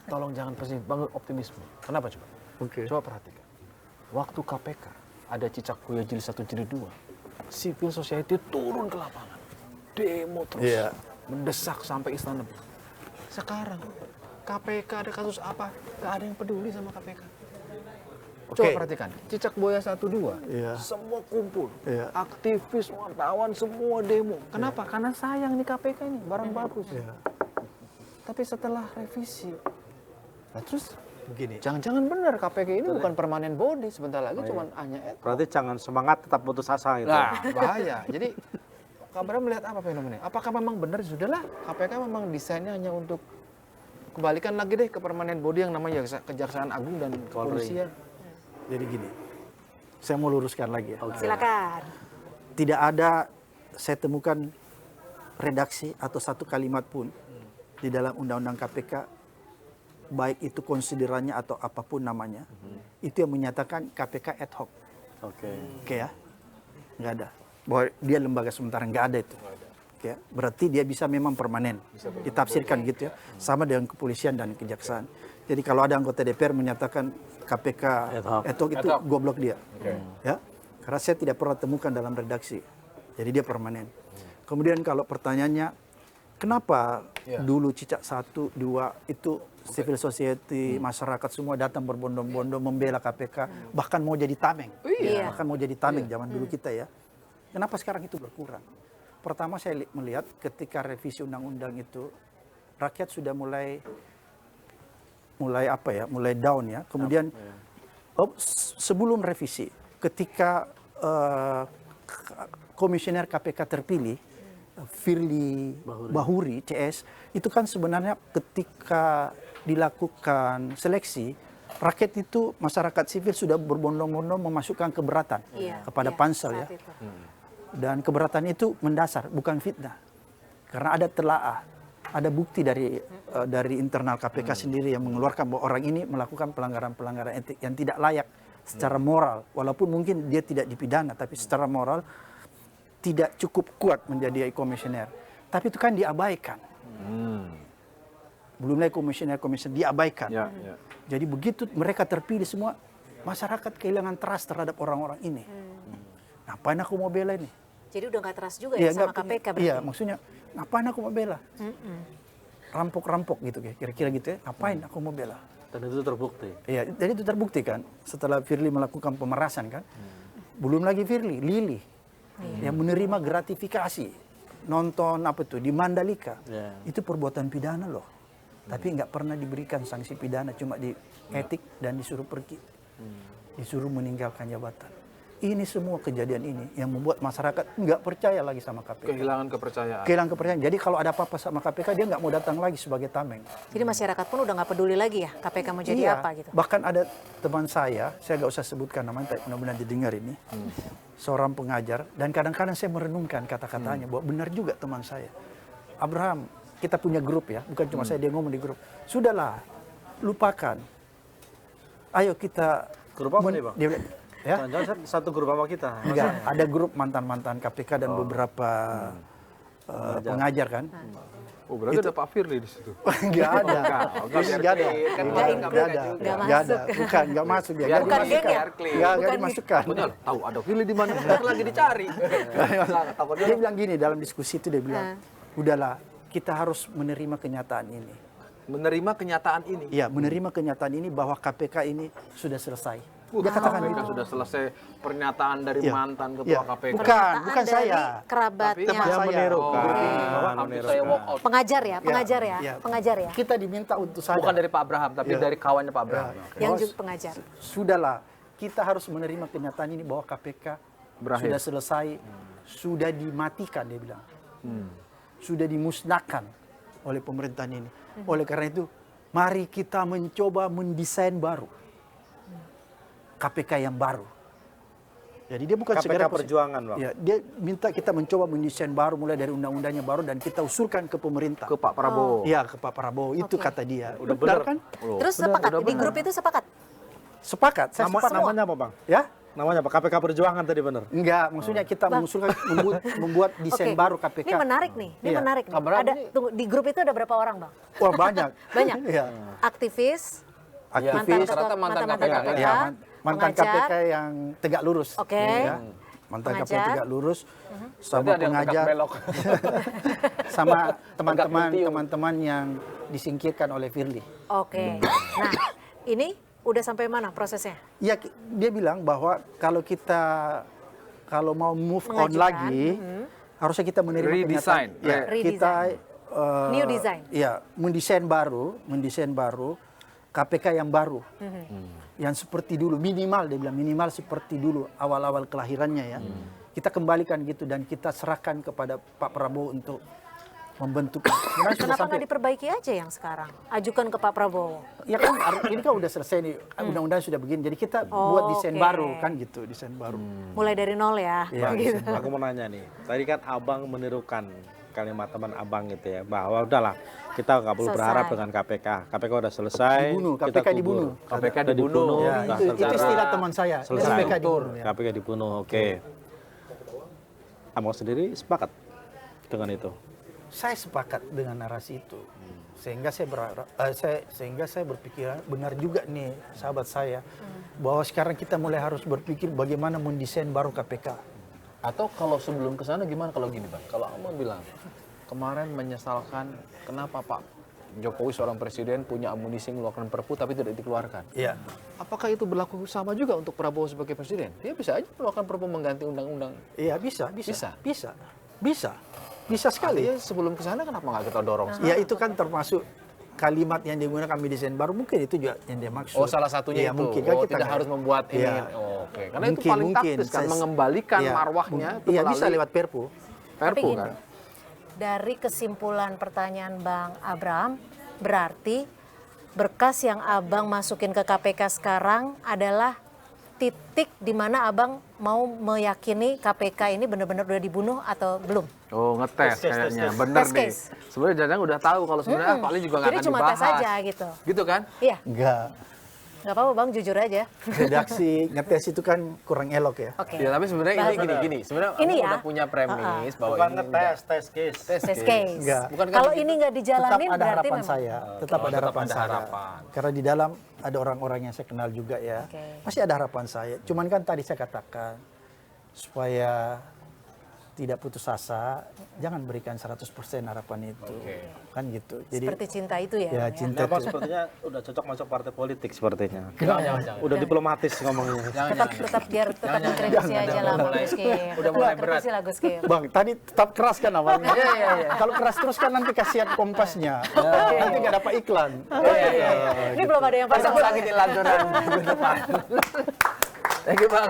tolong jangan pesimis, bangun optimisme. Kenapa coba? Oke. Coba perhatikan. Waktu KPK ada cicak buaya jilid 1 jilid 2, civil society turun ke lapangan, demo terus, Iya. mendesak sampai istana. Sekarang KPK ada kasus apa? Gak ada yang peduli sama KPK. Coba Oke. perhatikan, cicak buaya 1-2, Iya. semua kumpul, Iya. aktivis, wartawan, semua demo. Kenapa? Karena sayang nih KPK ini, barang bagus. Iya. Tapi setelah revisi, nah terus Begini. jangan-jangan benar KPK ini bukan permanen body, sebentar lagi cuman hanya Berarti jangan semangat, tetap putus asa gitu. Nah, bahaya. Jadi kabarnya melihat apa fenomenanya? Apakah memang benar sudahlah KPK memang desainnya hanya untuk kembalikan lagi deh ke permanen body yang namanya Kejaksaan Agung dan Kepolisian? Jadi gini, saya mau luruskan lagi ya. Silakan. Tidak ada, saya temukan redaksi atau satu kalimat pun di dalam Undang-Undang KPK, baik itu konsiderannya atau apapun namanya, itu yang menyatakan KPK ad hoc. Oke. Oke ya, nggak ada. Bahwa dia lembaga sementara, nggak ada itu. Oke ya? Berarti dia bisa memang permanen, ditafsirkan gitu ya, sama dengan kepolisian dan kejaksaan. Jadi kalau ada anggota DPR menyatakan KPK ad hoc itu goblok dia, ya, karena saya tidak pernah temukan dalam redaksi. Jadi dia permanen. Kemudian kalau pertanyaannya, kenapa dulu cicak 1, 2 itu civil society, masyarakat semua datang berbondong-bondong membela KPK, bahkan mau jadi tameng. Iya. Bahkan mau jadi tameng zaman dulu kita ya. Kenapa sekarang itu berkurang? Pertama saya melihat ketika revisi undang-undang itu, rakyat sudah mulai apa ya, mulai down ya. Kemudian sebelum revisi, ketika komisioner KPK terpilih, Firly Bahuri CS, itu kan sebenarnya ketika dilakukan seleksi, rakyat itu, masyarakat sivil sudah berbondong-bondong memasukkan keberatan kepada pansel ya. saat itu. Dan keberatan itu mendasar, bukan fitnah. Karena ada telaah, ada bukti dari internal KPK sendiri yang mengeluarkan bahwa orang ini melakukan pelanggaran-pelanggaran etik yang tidak layak secara moral. Walaupun mungkin dia tidak dipidana, tapi secara moral tidak cukup kuat menjadi komisioner. Tapi itu kan diabaikan. Belum lagi komisioner-komisioner diabaikan. Ya, ya. Jadi begitu mereka terpilih semua, masyarakat kehilangan trust terhadap orang-orang ini. Ngapain aku mau bela ini? Jadi udah nggak trust juga ya sama KPK berarti? Iya, maksudnya ngapain aku mau bela? Rampok-rampok gitu, kira-kira gitu ya. Ngapain aku mau bela? Dan itu terbukti. Iya, jadi itu terbukti kan. Setelah Firly melakukan pemerasan kan. Belum lagi Firly, Lili. Yang menerima gratifikasi. Nonton apa tuh, di Mandalika. Itu perbuatan pidana loh. Tapi nggak pernah diberikan sanksi pidana, cuma di etik dan disuruh pergi. Disuruh meninggalkan jabatan. Ini semua kejadian ini yang membuat masyarakat nggak percaya lagi sama KPK. Kehilangan kepercayaan. Kehilangan kepercayaan. Jadi kalau ada apa-apa sama KPK, dia nggak mau datang lagi sebagai tameng. Jadi masyarakat pun udah nggak peduli lagi ya KPK mau jadi apa gitu? Bahkan ada teman saya nggak usah sebutkan namanya, tapi mudah-mudahan didengar ini. Seorang pengajar, dan kadang-kadang saya merenungkan kata-katanya, bahwa benar juga teman saya. Abraham, kita punya grup ya, bukan cuma saya, dia ngomong di grup. Sudahlah, lupakan. Ayo kita... Grup apa nih, Bang? Dia bilang, ya? Jangan-jangan satu grup sama kita. Enggak, ada grup mantan-mantan KPK dan beberapa pengajar kan. Oh, berarti ada Pak Firly di situ. Enggak ada. Enggak ada. Kan Enggak ada. Enggak ada. Bukan, enggak masuk dia. Enggak Bukan dimasukkan. geng ya? Enggak dimasukkan. Benar, tahu ada Firly di mana? Kan lagi dicari. Dia bilang gini dalam diskusi itu, dia bilang, udahlah, kita harus menerima kenyataan ini. Menerima kenyataan ini. Iya, menerima kenyataan ini bahwa KPK ini sudah selesai. Dia katakan KPK itu. sudah selesai pernyataan dari Iya. mantan ketua Iya. KPK. Bukan Pernyataan saya. dari kerabatnya. Teman Dia saya. menirukan. Habis saya walk out. Pengajar ya, pengajar ya, Iya. pengajar ya. Kita diminta untuk sadar. Bukan dari Pak Abraham, tapi dari kawannya Pak Abraham. Yang Bahwa juga pengajar. Sudahlah, kita harus menerima kenyataan ini bahwa KPK Berakhir. sudah selesai, sudah dimatikan, dia bilang. Sudah dimusnahkan oleh pemerintahan ini. Oleh karena itu, mari kita mencoba mendesain baru. KPK yang baru. Jadi dia bukan KPK segera perjuangan, Bang. Ya, dia minta kita mencoba mendesain baru, mulai dari undang-undangnya baru, dan kita usulkan ke pemerintah. Ke Pak Prabowo. Iya, ke Pak Prabowo. Itu Oke. kata dia. Udah benar bener. kan? Terus sepakat, di grup itu sepakat? Sepakat, saya sepakat. Namanya apa Bang? Ya? Namanya apa? KPK Perjuangan tadi bener? Enggak, maksudnya kita mengusulkan membuat desain Oke. baru KPK. Ini menarik nih, ini Iya. menarik nih. Abraham Ada, ini- tunggu, di grup itu ada berapa orang, Bang? Wah, banyak. Banyak. Iya. Aktivis, Aktivis, rata-rata mantan KPK. KPK, ya, mantan pengajar. KPK yang tegak lurus. Oke. Ya. Mantan KPK Pengajar. tegak lurus, Berarti sama ada yang tegak pengajar, belok. sama Tegak mentiung. teman-teman yang disingkirkan oleh Firly. Oke. Nah, ini udah sampai mana prosesnya? Ya, dia bilang bahwa kalau mau move on Mengajukan, lagi, harusnya kita menerima Redesign. kenyataan. Ya, Redesign. kita New design. Ya, mendesain baru KPK yang baru. Yang seperti dulu, minimal dia bilang minimal seperti dulu awal-awal kelahirannya ya. Kita kembalikan gitu dan kita serahkan kepada Pak Prabowo untuk membentuk. Sebenarnya sudah Kenapa sampai nggak diperbaiki aja yang sekarang? Ajukan ke Pak Prabowo. ya kan ini kan udah selesai nih, undang-undang sudah begini. Jadi kita buat desain oke. baru kan gitu, desain baru. Mulai dari nol ya. Iya, gitu. Aku mau nanya nih, tadi kan Abang menirukan kalimat teman Abang gitu ya, bahwa udahlah kita nggak perlu Selesai. berharap dengan KPK. KPK udah selesai. Dibunuh, kita KPK kubur. dibunuh. KPK Udah dibunuh. Ya, udah itu selesai. istilah teman saya. Selesai. KPK dibunuh, ya. KPK dibunuh, oke. Abang sendiri sepakat dengan itu? Saya sepakat dengan narasi itu. Sehingga saya berharap, sehingga saya berpikir benar juga nih sahabat saya bahwa sekarang kita mulai harus berpikir bagaimana mendesain baru KPK. Atau kalau sebelum ke sana gimana kalau gini Bang? Kalau Abang bilang kemarin menyesalkan kenapa Pak Jokowi seorang presiden punya amunisi mengeluarkan perpu tapi tidak dikeluarkan. Iya. Apakah itu berlaku sama juga untuk Prabowo sebagai presiden? Dia bisa aja mengeluarkan perpu mengganti undang-undang. Iya, bisa. Bisa sekali. Artinya sebelum ke sana kenapa nggak kita dorong? Ya itu kan termasuk kalimat yang digunakan kami desain baru, mungkin itu juga yang dia maksud. Oh, salah satunya Iya, itu. mungkin kan Oh, kita tidak nggak- harus membuat ini. Iya. Oh, oke. Karena itu Mungkin, paling taktis kan, Saya- mengembalikan iya, marwahnya. itu Iya, bisa melalui lewat Perpu. Tapi Perpu gini, kan. dari kesimpulan pertanyaan Bang Abraham, berarti berkas yang Abang masukin ke KPK sekarang adalah titik di mana Abang mau meyakini KPK ini benar-benar udah dibunuh atau belum? Oh, ngetes kayaknya. Bener Test nih. case. Sebenarnya Jajang udah tahu kalau sebenarnya paling juga nggak Jadi akan cuma dibahas. tes aja gitu. Gitu kan? Iya, Enggak. nggak apa-apa Bang, jujur aja. Redaksi ngetes itu kan kurang elok ya. Oke. Ya, tapi sebenarnya ini Bahas- gini. Sebenarnya Ini Abang ya. udah punya premis bahwa Bukan ini ngetes, tes case. tes Test case. case. Enggak. Bukan kan Kalau begitu? ini nggak Tetap dijalanin ada berarti harapan memang. saya. Tetap ada tetap harapan ada saya. harapan. Karena di dalam ada orang-orang yang saya kenal juga ya. Oke. Masih ada harapan saya. Cuman kan tadi saya katakan supaya tidak putus asa, jangan berikan 100% harapan itu. Kan gitu. Jadi Seperti cinta itu ya. ya Bang, cinta Abang itu. sepertinya udah cocok masuk partai politik sepertinya. Jangan. Udah diplomatis ngomongnya. Tetap biar tetap mengkritisi aja lah Bang Guski. udah mulai berat. Kritisi lah Guski. Bang, tadi tetap keras kan awalnya. Iya. Kalau keras terus kan nanti kasihan Kompasnya. Nanti nggak dapat iklan. Ini belum ada yang pasang Pasang lagi di lantunan minggu depan. Thank you Bang.